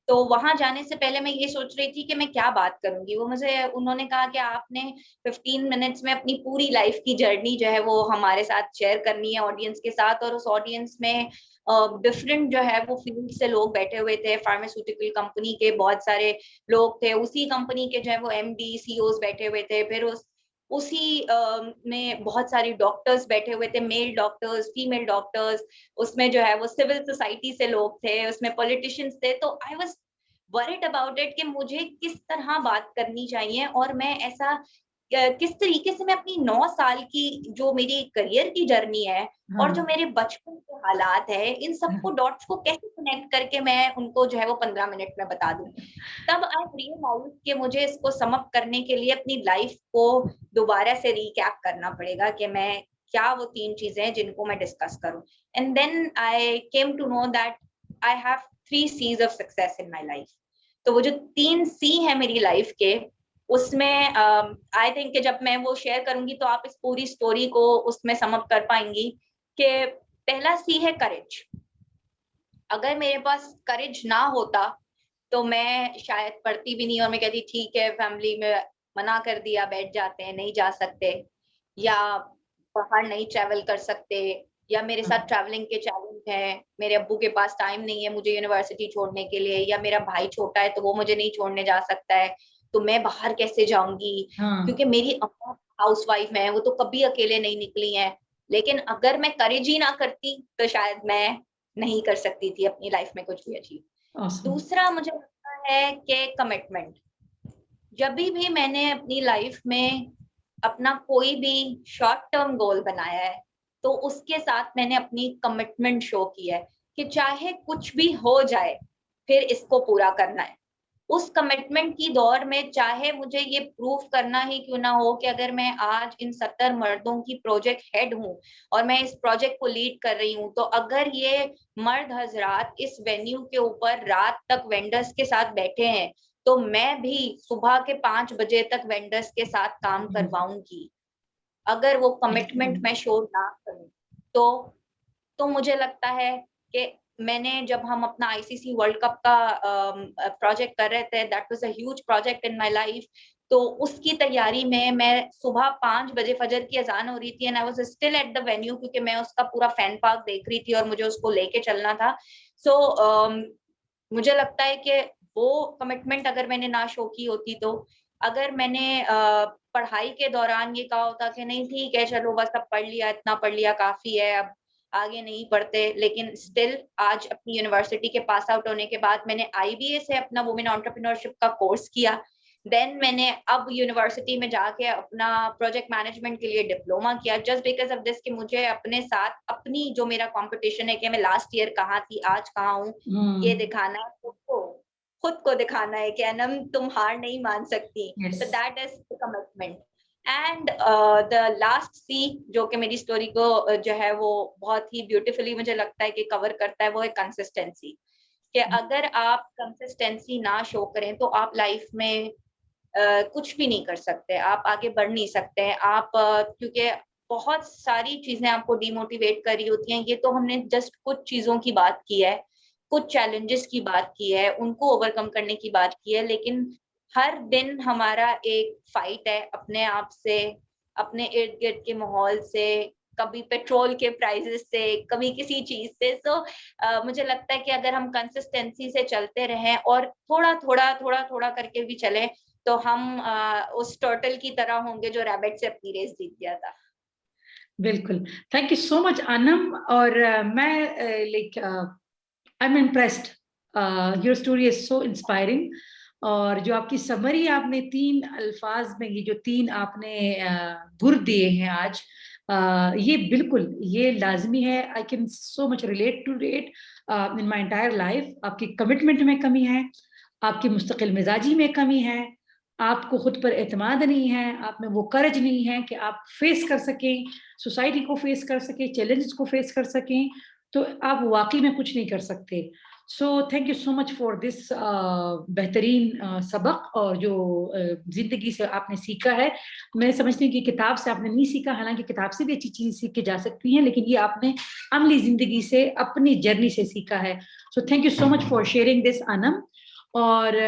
तो वहां जाने से पहले मैं ये सोच रही थी कि मैं क्या बात करूंगी। उन्होंने कहा कि आपने 15 मिनट्स में अपनी पूरी लाइफ की जर्नी जो है वो हमारे साथ शेयर करनी है ऑडियंस के साथ, और उस ऑडियंस में डिफरेंट जो है वो फील्ड से लोग बैठे हुए थे। फार्मास्यूटिकल कंपनी के बहुत सारे लोग थे, उसी कंपनी के जो है वो एमडी सीईओज बैठे हुए थे, फिर उसी में बहुत सारी डॉक्टर्स बैठे हुए थे, मेल डॉक्टर्स, फीमेल डॉक्टर्स, उसमें जो है वो सिविल सोसाइटी से लोग थे, उसमें पॉलिटिशियंस थे। तो I was worried about it कि मुझे किस तरह बात करनी चाहिए और मैं ऐसा किस तरीके से मैं अपनी 9 साल की जो मेरी करियर की जर्नी है और जो हाँ, मेरे बचपन के हालात है, इन सबको डॉट्स को कैसे कनेक्ट करके मैं उनको जो है वो 15 मिनट में बता दूं। तब आई रियलाइज कि मुझे इसको सम अप करने के लिए अपनी लाइफ को दोबारा से रिकैप करना पड़ेगा कि मैं क्या वो 3 चीजें हैं जिनको मैं डिस्कस करूं। And then I came to know that I have 3 C's of success in my life. तो वो जो 3 C है मेरी लाइफ के, उसमें आई थिंक जब मैं वो शेयर करूंगी तो आप इस पूरी स्टोरी को उसमें सम अप कर पाएंगी। कि पहला C है करेज। अगर मेरे पास करेज ना होता तो मैं शायद पढ़ती भी नहीं और मैं कहती ठीक है, फैमिली में मना कर दिया, बैठ जाते हैं, नहीं जा सकते, या बाहर नहीं ट्रैवल कर सकते, या मेरे साथ ट्रैवलिंग के चैलेंज हैं, मेरे अब्बू के पास टाइम नहीं है मुझे यूनिवर्सिटी छोड़ने के लिए, या मेरा भाई छोटा है तो वो मुझे नहीं छोड़ने जा सकता है, तो मैं बाहर कैसे जाऊंगी, हाँ, क्योंकि मेरी अम्मा हाउसवाइफ है, वो तो कभी अकेले नहीं निकली हैं। लेकिन अगर मैं करेज ही ना करती तो शायद मैं नहीं कर सकती थी अपनी लाइफ में कुछ भी अचीव। ऑसम। दूसरा मुझे लगता है कि कमिटमेंट। जब भी मैंने अपनी लाइफ में अपना कोई भी शॉर्ट टर्म गोल बनाया है तो उसके साथ मैंने अपनी कमिटमेंट शो की है कि चाहे कुछ भी हो जाए फिर इसको पूरा करना है। उस कमिटमेंट की दौर में चाहे मुझे ये प्रूफ करना ही क्यों ना हो कि अगर मैं आज इन 70 मर्दों की प्रोजेक्ट हेड हूँ और मैं इस प्रोजेक्ट को लीड कर रही हूँ, तो अगर ये मर्द हजरात इस वेन्यू के ऊपर रात तक वेंडर्स के साथ बैठे हैं तो मैं भी सुबह के 5 बजे तक वेंडर्स के साथ काम करवाऊंगी। अगर वो कमिटमेंट मैं शो ना करूं तो मुझे लगता है कि मैंने, जब हम अपना आईसीसी वर्ल्ड कप का प्रोजेक्ट कर रहे थे, that was a huge project in my life. तो उसकी तैयारी में मैं सुबह 5 बजे फजर की अजान हो रही थी and I was still at the venue, क्योंकि मैं उसका पूरा फैन पार्क देख रही थी और मुझे उसको लेके चलना था। सो मुझे लगता है कि वो कमिटमेंट अगर मैंने ना शो की होती, तो अगर मैंने पढ़ाई के दौरान ये कहा होता कि नहीं ठीक है चलो बस अब पढ़ लिया, इतना पढ़ लिया काफी है, अब आगे नहीं पढ़ते, लेकिन स्टिल आज अपनी यूनिवर्सिटी के पास आउट होने के बाद मैंने आईबीए से अपना वुमेन एंटरप्रेन्योरशिप का कोर्स किया। देन मैंने अब यूनिवर्सिटी में जाके अपना प्रोजेक्ट मैनेजमेंट के लिए डिप्लोमा किया, जस्ट बिकॉज ऑफ दिस कि मुझे अपने साथ अपनी जो मेरा कंपटीशन है कि मैं लास्ट ईयर कहाँ थी आज कहाँ हूँ, ये दिखाना है खुद को दिखाना है कि अनम तुम हार नहीं मान सकती। Yes. So that is the commitment. And the last C जो कि मेरी स्टोरी को जो है वो बहुत ही ब्यूटीफुली मुझे लगता है कि कवर करता है, वो है कंसिस्टेंसी। कि अगर आप कंसिस्टेंसी ना शो करें तो आप लाइफ में कुछ भी नहीं कर सकते, आप आगे बढ़ नहीं सकते हैं। आप क्योंकि बहुत सारी चीजें आपको डिमोटिवेट कर रही होती हैं। ये तो हमने जस्ट कुछ चीजों की बात की है, कुछ चैलेंजेस की बात की है, उनको ओवरकम करने की बात की है, लेकिन हर दिन हमारा एक फाइट है अपने आप से, अपने इर्द गिर्द के माहौल से, कभी पेट्रोल के प्राइसेस से, कभी किसी चीज से। मुझे लगता है कि अगर हम कंसिस्टेंसी से चलते रहें और थोड़ा करके भी चलें, तो हम उस टर्टल की तरह होंगे जो रैबिट से अपनी रेस जीत गया था। बिल्कुल, thank you so much Anam. और मैं like I am impressed, your story is so inspiring. और जो आपकी समरी आपने 3 अल्फाज में, ये जो 3 आपने गुर दिए हैं आज, ये बिल्कुल ये लाजमी है। I can so much relate to it in my entire life. आपकी कमिटमेंट में कमी है, आपकी मुस्तकिल मिजाजी में कमी है, आपको खुद पर एतमाद नहीं है, आप में वो करज नहीं है कि आप फेस कर सकें, सोसाइटी को फेस कर सकें, चैलेंजेस को फेस कर सकें, तो आप वाकई में कुछ नहीं कर सकते। So thank you so much for this बेहतरीन सबक, और जो जिंदगी से आपने सीखा है। मैं समझती हूँ कि किताब से आपने नहीं सीखा, हालांकि किताब से भी अच्छी चीज़ सीख के जा सकती हैं, लेकिन ये आपने अमली जिंदगी से, अपनी जर्नी से सीखा है। So thank you so much for sharing this Anam. और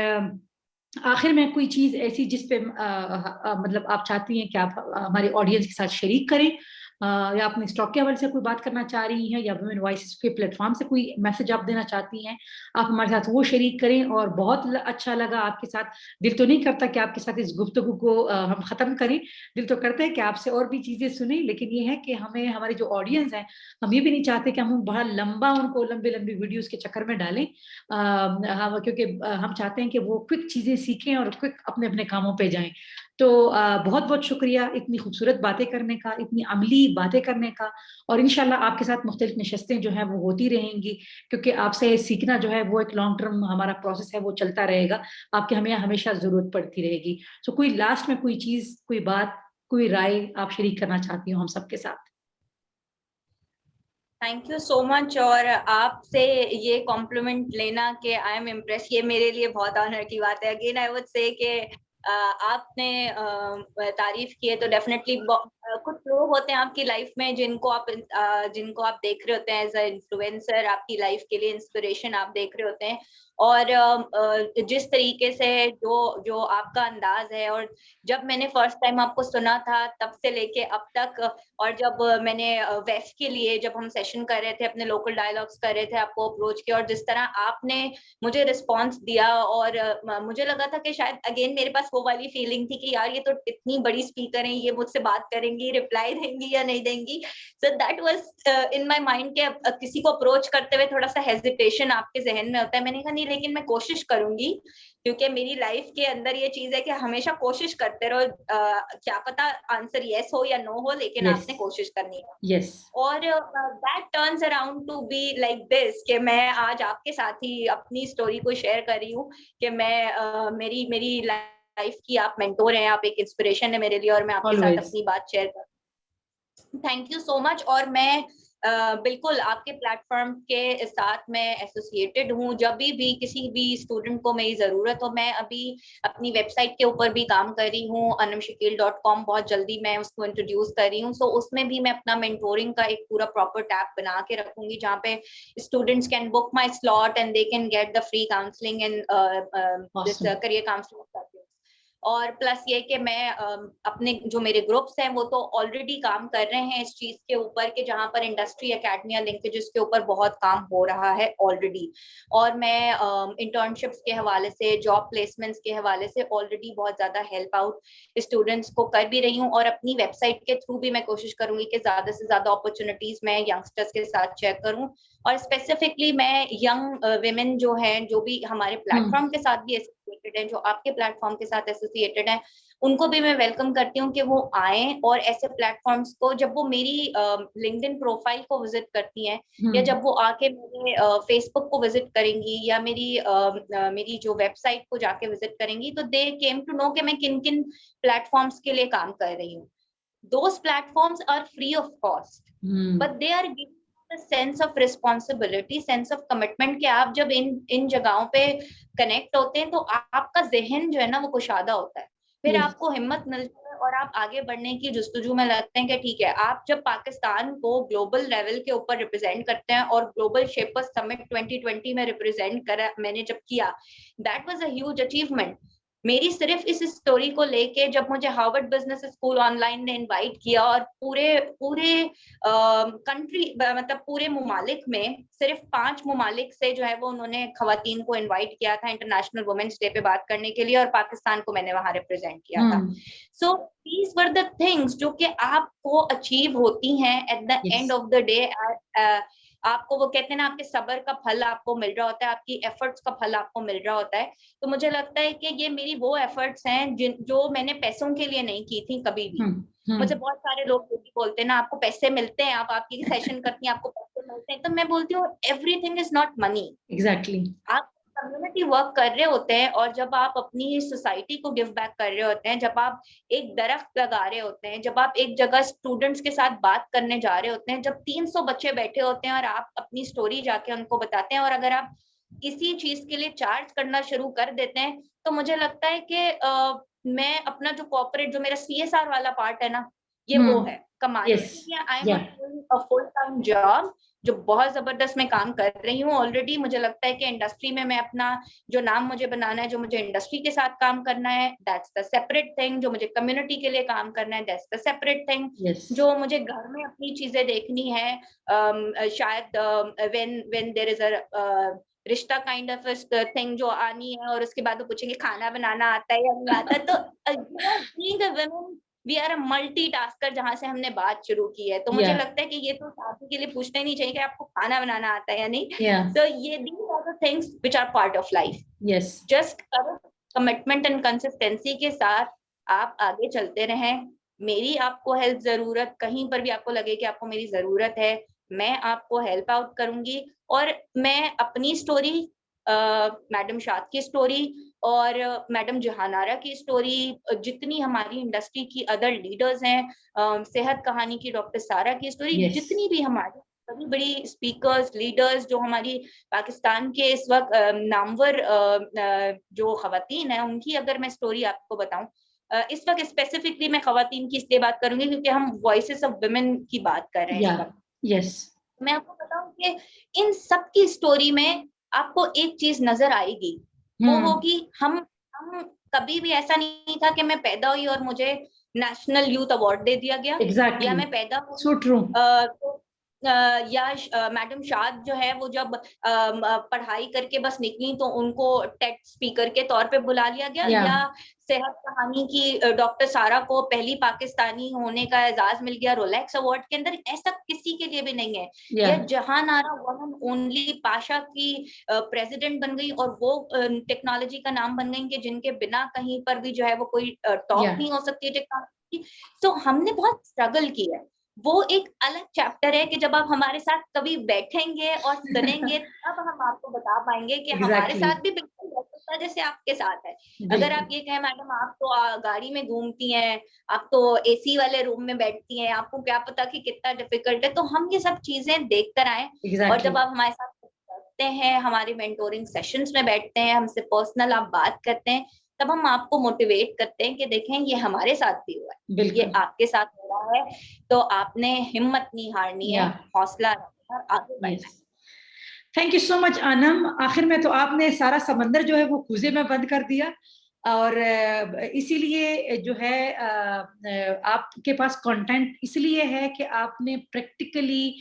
आखिर में कोई चीज़ ऐसी जिस पे मतलब आप चाहती हैं कि आप हमारे ऑडियंस के साथ शरीक करें, या अपने स्टॉक के हवाले से कोई बात करना चाह रही हैं, या वुमेन वॉइसेस के प्लेटफॉर्म से कोई मैसेज आप देना चाहती हैं, आप हमारे साथ वो शरीक करें। और बहुत अच्छा लगा आपके साथ। दिल तो नहीं करता कि आपके साथ इस गुफ्तगू को हम ख़त्म करें, दिल तो करता है कि आपसे और भी चीज़ें सुने, लेकिन ये है कि हमें, हमारे जो ऑडियंस हैं, हम ये भी नहीं चाहते कि हम बड़ा लंबा उनको लंबी लंबी वीडियोज़ के चक्कर में डालें, क्योंकि हम चाहते हैं कि वो क्विक चीज़ें सीखें और क्विक अपने अपने कामों पे जाएं। तो बहुत बहुत शुक्रिया इतनी खूबसूरत बातें करने का, इतनी अमली बातें करने का। और इंशाल्लाह आपके साथ मुख्तलिफ नशस्तें जो हैं वो होती रहेंगी, क्योंकि आपसे सीखना जो है वो एक लॉन्ग टर्म हमारा प्रोसेस है, वो चलता रहेगा। आपके हमें हमेशा ज़रूरत पड़ती रहेगी। सो कोई लास्ट में कोई चीज़, कोई बात, कोई राय आप शरीक करना चाहती हो हम सबके साथ? Thank you so much. और आपसे ये कॉम्प्लीमेंट लेना कि आई एम इम्प्रेस, ये मेरे लिए बहुत ऑनर की बात है। अगेन आई वुड से कि आपने तारीफ की है, तो डेफिनेटली कुछ लोग होते हैं आपकी लाइफ में जिनको आप देख रहे होते हैं एज अ इन्फ्लुएंसर, आपकी लाइफ के लिए इंस्पिरेशन आप देख रहे होते हैं। और जिस तरीके से जो आपका अंदाज है, और जब मैंने फर्स्ट टाइम आपको सुना था तब से लेके अब तक, और जब मैंने वेफ के लिए जब हम सेशन कर रहे थे, अपने लोकल डायलॉग्स कर रहे थे, आपको अप्रोच किया, और जिस तरह आपने मुझे रिस्पांस दिया, और मुझे लगा था कि शायद अगेन मेरे पास वो वाली फीलिंग थी कि यार ये तो इतनी बड़ी स्पीकर है, ये मुझसे बात करेंगी, रिप्लाई देंगी या नहीं देंगी। So that was in my mind के किसी को अप्रोच करते हुए थोड़ा सा हेजिटेशन आपके जहन में होता है। मैंने कहा नहीं, लेकिन मैं कोशिश करूंगी, क्योंकि मेरी लाइफ के अंदर ये चीज है कि हमेशा कोशिश करते रहो। क्या पता आंसर यस हो या नो हो, लेकिन Yes. आपने कोशिश करनी है। Yes. और that turns around to be like this कि मैं आज आपके साथ ही अपनी स्टोरी को शेयर कर रही हूँ कि मैं मेरी लाइफ की आप मेंटोर हैं, आप एक इंस्पिरेशन है मेरे लिए, और मैं आपके Always. साथ अपनी बात शेयर कर। Thank you so much. और मैं बिल्कुल आपके प्लेटफॉर्म के साथ मैं एसोसिएटेड हूँ। जब भी किसी भी स्टूडेंट को मेरी जरूरत हो, मैं अभी अपनी वेबसाइट के ऊपर भी काम कर रही हूँ, anamshakil.com, बहुत जल्दी मैं उसको इंट्रोड्यूस कर रही हूँ। सो उसमें भी मैं अपना मेंटोरिंग का एक पूरा प्रॉपर टैब बना के रखूंगी, जहाँ पे students can book my slot and they can get the free counselling and this career counselling. और प्लस ये कि मैं अपने जो मेरे ग्रुप्स हैं वो तो ऑलरेडी काम कर रहे हैं इस चीज के ऊपर कि जहां पर इंडस्ट्री एकेडमिया लिंकेजेस के ऊपर बहुत काम हो रहा है ऑलरेडी। और मैं इंटर्नशिप्स के हवाले से, जॉब प्लेसमेंट्स के हवाले से ऑलरेडी बहुत ज्यादा हेल्प आउट स्टूडेंट्स को कर भी रही हूँ, और अपनी वेबसाइट के थ्रू भी मैं कोशिश करूंगी कि ज्यादा से ज्यादा अपॉर्चुनिटीज मैं यंगस्टर्स के साथ शेयर करूँ। और स्पेसिफिकली मैं यंग विमेन जो हैं, जो भी हमारे प्लेटफॉर्म के साथ भी एसोसिएटेड हैं, जो आपके प्लेटफॉर्म के साथ एसोसिएटेड हैं, उनको भी मैं वेलकम करती हूँ कि वो आए और ऐसे प्लेटफॉर्म्स को, जब वो मेरी लिंक्डइन प्रोफाइल को विजिट करती हैं, या जब वो आके मेरे फेसबुक को विजिट करेंगी, या मेरी जो वेबसाइट को जाके विजिट करेंगी, तो दे केम टू नो कि मैं किन किन प्लेटफॉर्म्स के लिए काम कर रही हूँ। Those platforms are free of cost, but they are giving a sense of responsibility, sense of commitment कि आप जब इन जगहों पे कनेक्ट होते हैं तो आपका जहन जो है ना वो कुशादा होता है, फिर आपको हिम्मत मिलती है और आप आगे बढ़ने की जुस्तजू में लगते हैं कि ठीक है, आप जब पाकिस्तान को ग्लोबल लेवल के ऊपर रिप्रेजेंट करते हैं, और ग्लोबल शेपर्स समिट 2020 में रिप्रेजेंट करा मैंने जब किया, that was a huge achievement. मेरी सिर्फ इस स्टोरी को लेके जब मुझे हार्वर्ड बिजनेस स्कूल ऑनलाइन ने इनवाइट किया, और पूरे पूरे कंट्री मतलब पूरे मुमालिक में सिर्फ 5 मुमालिक से जो है वो उन्होंने खवातीन को इनवाइट किया था इंटरनेशनल वुमेन्स डे पे बात करने के लिए, और पाकिस्तान को मैंने वहां रिप्रेजेंट किया था। So these were the things जो कि आपको अचीव होती हैं eight the end of the day. आपको वो कहते हैं ना, आपके सब्र का फल आपको मिल रहा होता है, आपकी एफर्ट्स का फल आपको मिल रहा होता है। तो मुझे लगता है कि ये मेरी वो एफर्ट्स हैं जो मैंने पैसों के लिए नहीं की थी कभी भी। मुझे बहुत सारे लोग बोलते हैं ना, आपको पैसे मिलते हैं, आप आपकी सेशन करती हैं, आपको पैसे मिलते हैं, तो मैं बोलती हूँ everything is not money. Exactly. आप कम्युनिटी वर्क कर रहे होते हैं, और जब आप अपनी सोसाइटी को गिव बैक कर रहे होते हैं, जब आप एक दरख्त लगा रहे होते हैं, जब आप एक जगह स्टूडेंट्स के साथ बात करने जा रहे होते हैं, जब 300 बच्चे बैठे होते हैं और आप अपनी स्टोरी जाके उनको बताते हैं, और अगर आप किसी चीज के लिए चार्ज करना शुरू कर देते हैं, तो मुझे लगता है कि मैं अपना जो कॉर्पोरेट, जो मेरा CSR वाला पार्ट है ना, ये वो है कमाने के लिए। I am a full time job जो बहुत जबरदस्त मैं काम कर रही हूँ ऑलरेडी। मुझे लगता है कि इंडस्ट्री में मैं अपना जो नाम मुझे बनाना है, जो मुझे इंडस्ट्री के साथ काम करना है, दैट्स द सेपरेट थिंग। जो मुझे कम्युनिटी के लिए काम करना है, दैट्स द सेपरेट थिंग। जो मुझे घर में अपनी चीजें देखनी है, शायद व्हेन देयर इज अ रिश्ता काइंड ऑफ थिंग जो आनी है, और उसके बाद वो पूछेंगे खाना बनाना आता है या नहीं आता। तो वी आर अ मल्टीटास्कर, जहां से हमने बात शुरू की है। तो मुझे लगता है कि ये तो शादी के लिए पूछना ही नहीं चाहिए कि आपको खाना बनाना आता है या नहीं। तो ये these are the things which are part of life. Just commitment and consistency के साथ आप आगे चलते रहें। मेरी आपको हेल्प जरूरत, कहीं पर भी आपको लगे कि आपको मेरी जरूरत है, मैं आपको हेल्प आउट करूंगी। और मैं अपनी स्टोरी, मैडम शाद की स्टोरी, और मैडम जहानारा की स्टोरी, जितनी हमारी इंडस्ट्री की अदर लीडर्स हैं, सेहत कहानी की डॉक्टर सारा की स्टोरी, जितनी भी हमारी बड़ी बड़ी स्पीकर्स, लीडर्स जो हमारी पाकिस्तान के इस वक्त नामवर जो खवातीन हैं, उनकी अगर मैं स्टोरी आपको बताऊं, इस वक्त स्पेसिफिकली मैं खवातीन की इसलिए बात करूंगी क्योंकि हम वॉइसेस ऑफ वुमेन की बात कर रहे हैं इस वक्त। मैं आपको बताऊं कि इन सब की स्टोरी में आपको एक चीज नजर आएगी, वो होगी हम कभी भी ऐसा नहीं था कि मैं पैदा हुई और मुझे नेशनल यूथ अवार्ड दे दिया गया। या मैं पैदा हुई या मैडम शाद जो है वो जब पढ़ाई करके बस निकली तो उनको टेड स्पीकर के तौर पे बुला लिया गया। या सेहत कहानी की डॉक्टर सारा को पहली पाकिस्तानी होने का एजाज मिल गया रोलेक्स अवार्ड के अंदर। ऐसा किसी के लिए भी नहीं है। या Jahanara one and only Pasha की प्रेसिडेंट बन गई, और वो टेक्नोलॉजी का नाम बन गई कि जिनके बिना कहीं पर भी जो है वो कोई टॉक नहीं हो सकती टेक्नोलॉजी। तो हमने बहुत स्ट्रगल किया है। वो एक अलग चैप्टर है कि जब आप हमारे साथ कभी बैठेंगे और सुनेंगे तब हम आपको बता पाएंगे कि हमारे साथ भी बिल्कुल वैसा जैसे आपके साथ है। अगर आप ये कहें मैडम आप तो गाड़ी में घूमती हैं, आप तो AC वाले रूम में बैठती हैं, आपको क्या पता कि कितना डिफिकल्ट है। तो हम ये सब चीजें देख कर आए। और जब आप हमारे साथ बैठते हैं, हमारे मेंटोरिंग सेशंस में बैठते हैं, हमसे पर्सनल आप बात करते हैं, तब हम आपको मोटिवेट करते हैं कि देखें ये हमारे साथ भी हुआ है, ये आपके साथ हो रहा है, तो आपने हिम्मत नहीं हारनी है, हौसला रखना और आगे बढ़ना है। Thank you so much आनम। आखिर में तो आपने सारा समंदर जो है वो कूजे में बंद कर दिया। और इसीलिए जो है आपके पास कंटेंट इसलिए है कि आपने प्रैक्टिकली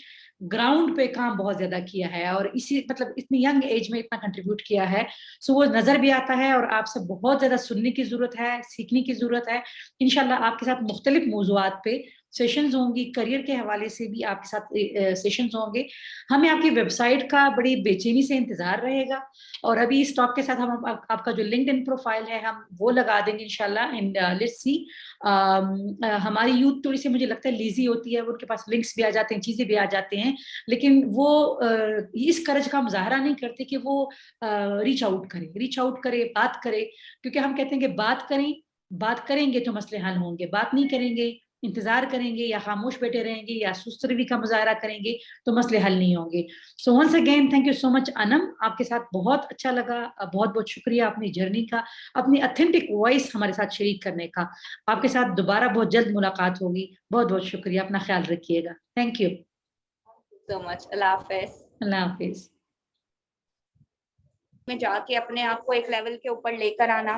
ग्राउंड पे काम बहुत ज्यादा किया है और इसी मतलब इतनी यंग एज में इतना कंट्रीब्यूट किया है। सो वो नजर भी आता है और आपसे बहुत ज्यादा सुनने की जरूरत है, सीखने की जरूरत है। इंशाल्लाह आपके साथ मुख्तलिफ मौजुआत पे सेशंस होंगी, करियर के हवाले से भी आपके साथ सेशंस होंगे। हमें आपकी वेबसाइट का बड़ी बेचैनी से इंतजार रहेगा और अभी इस टॉक के साथ हम आपका जो लिंक्डइन प्रोफाइल है हम वो लगा देंगे इंशाल्लाह। एंड लेट्स सी, हमारी यूथ थोड़ी सी मुझे लगता है लीजी होती है, उनके पास लिंक्स भी आ जाते हैं, चीजें भी आ जाते हैं, लेकिन वो इस कर्ज का मुजाहरा नहीं करते कि वो रीच आउट करे, बात करे। क्योंकि हम कहते हैं कि बात करेंगे तो मसले हल होंगे, बात नहीं करेंगे, इंतजार करेंगे या खामोश बैठे रहेंगे या सुस्त रवि का मुजाहरा करेंगे तो मसले हल नहीं होंगे। So once again thank you so much Anam, आपके साथ बहुत अच्छा लगा। बहुत बहुत शुक्रिया अपनी जर्नी का, अपनी ऑथेंटिक वॉइस हमारे साथ शरीक करने का। आपके साथ दोबारा बहुत जल्द मुलाकात होगी। बहुत बहुत शुक्रिया, अपना ख्याल रखिएगा। Thank you so much. अल्लाह हाफिज। अल्लाह हाफिज। में जाके अपने आप को एक लेवल के ऊपर लेकर आना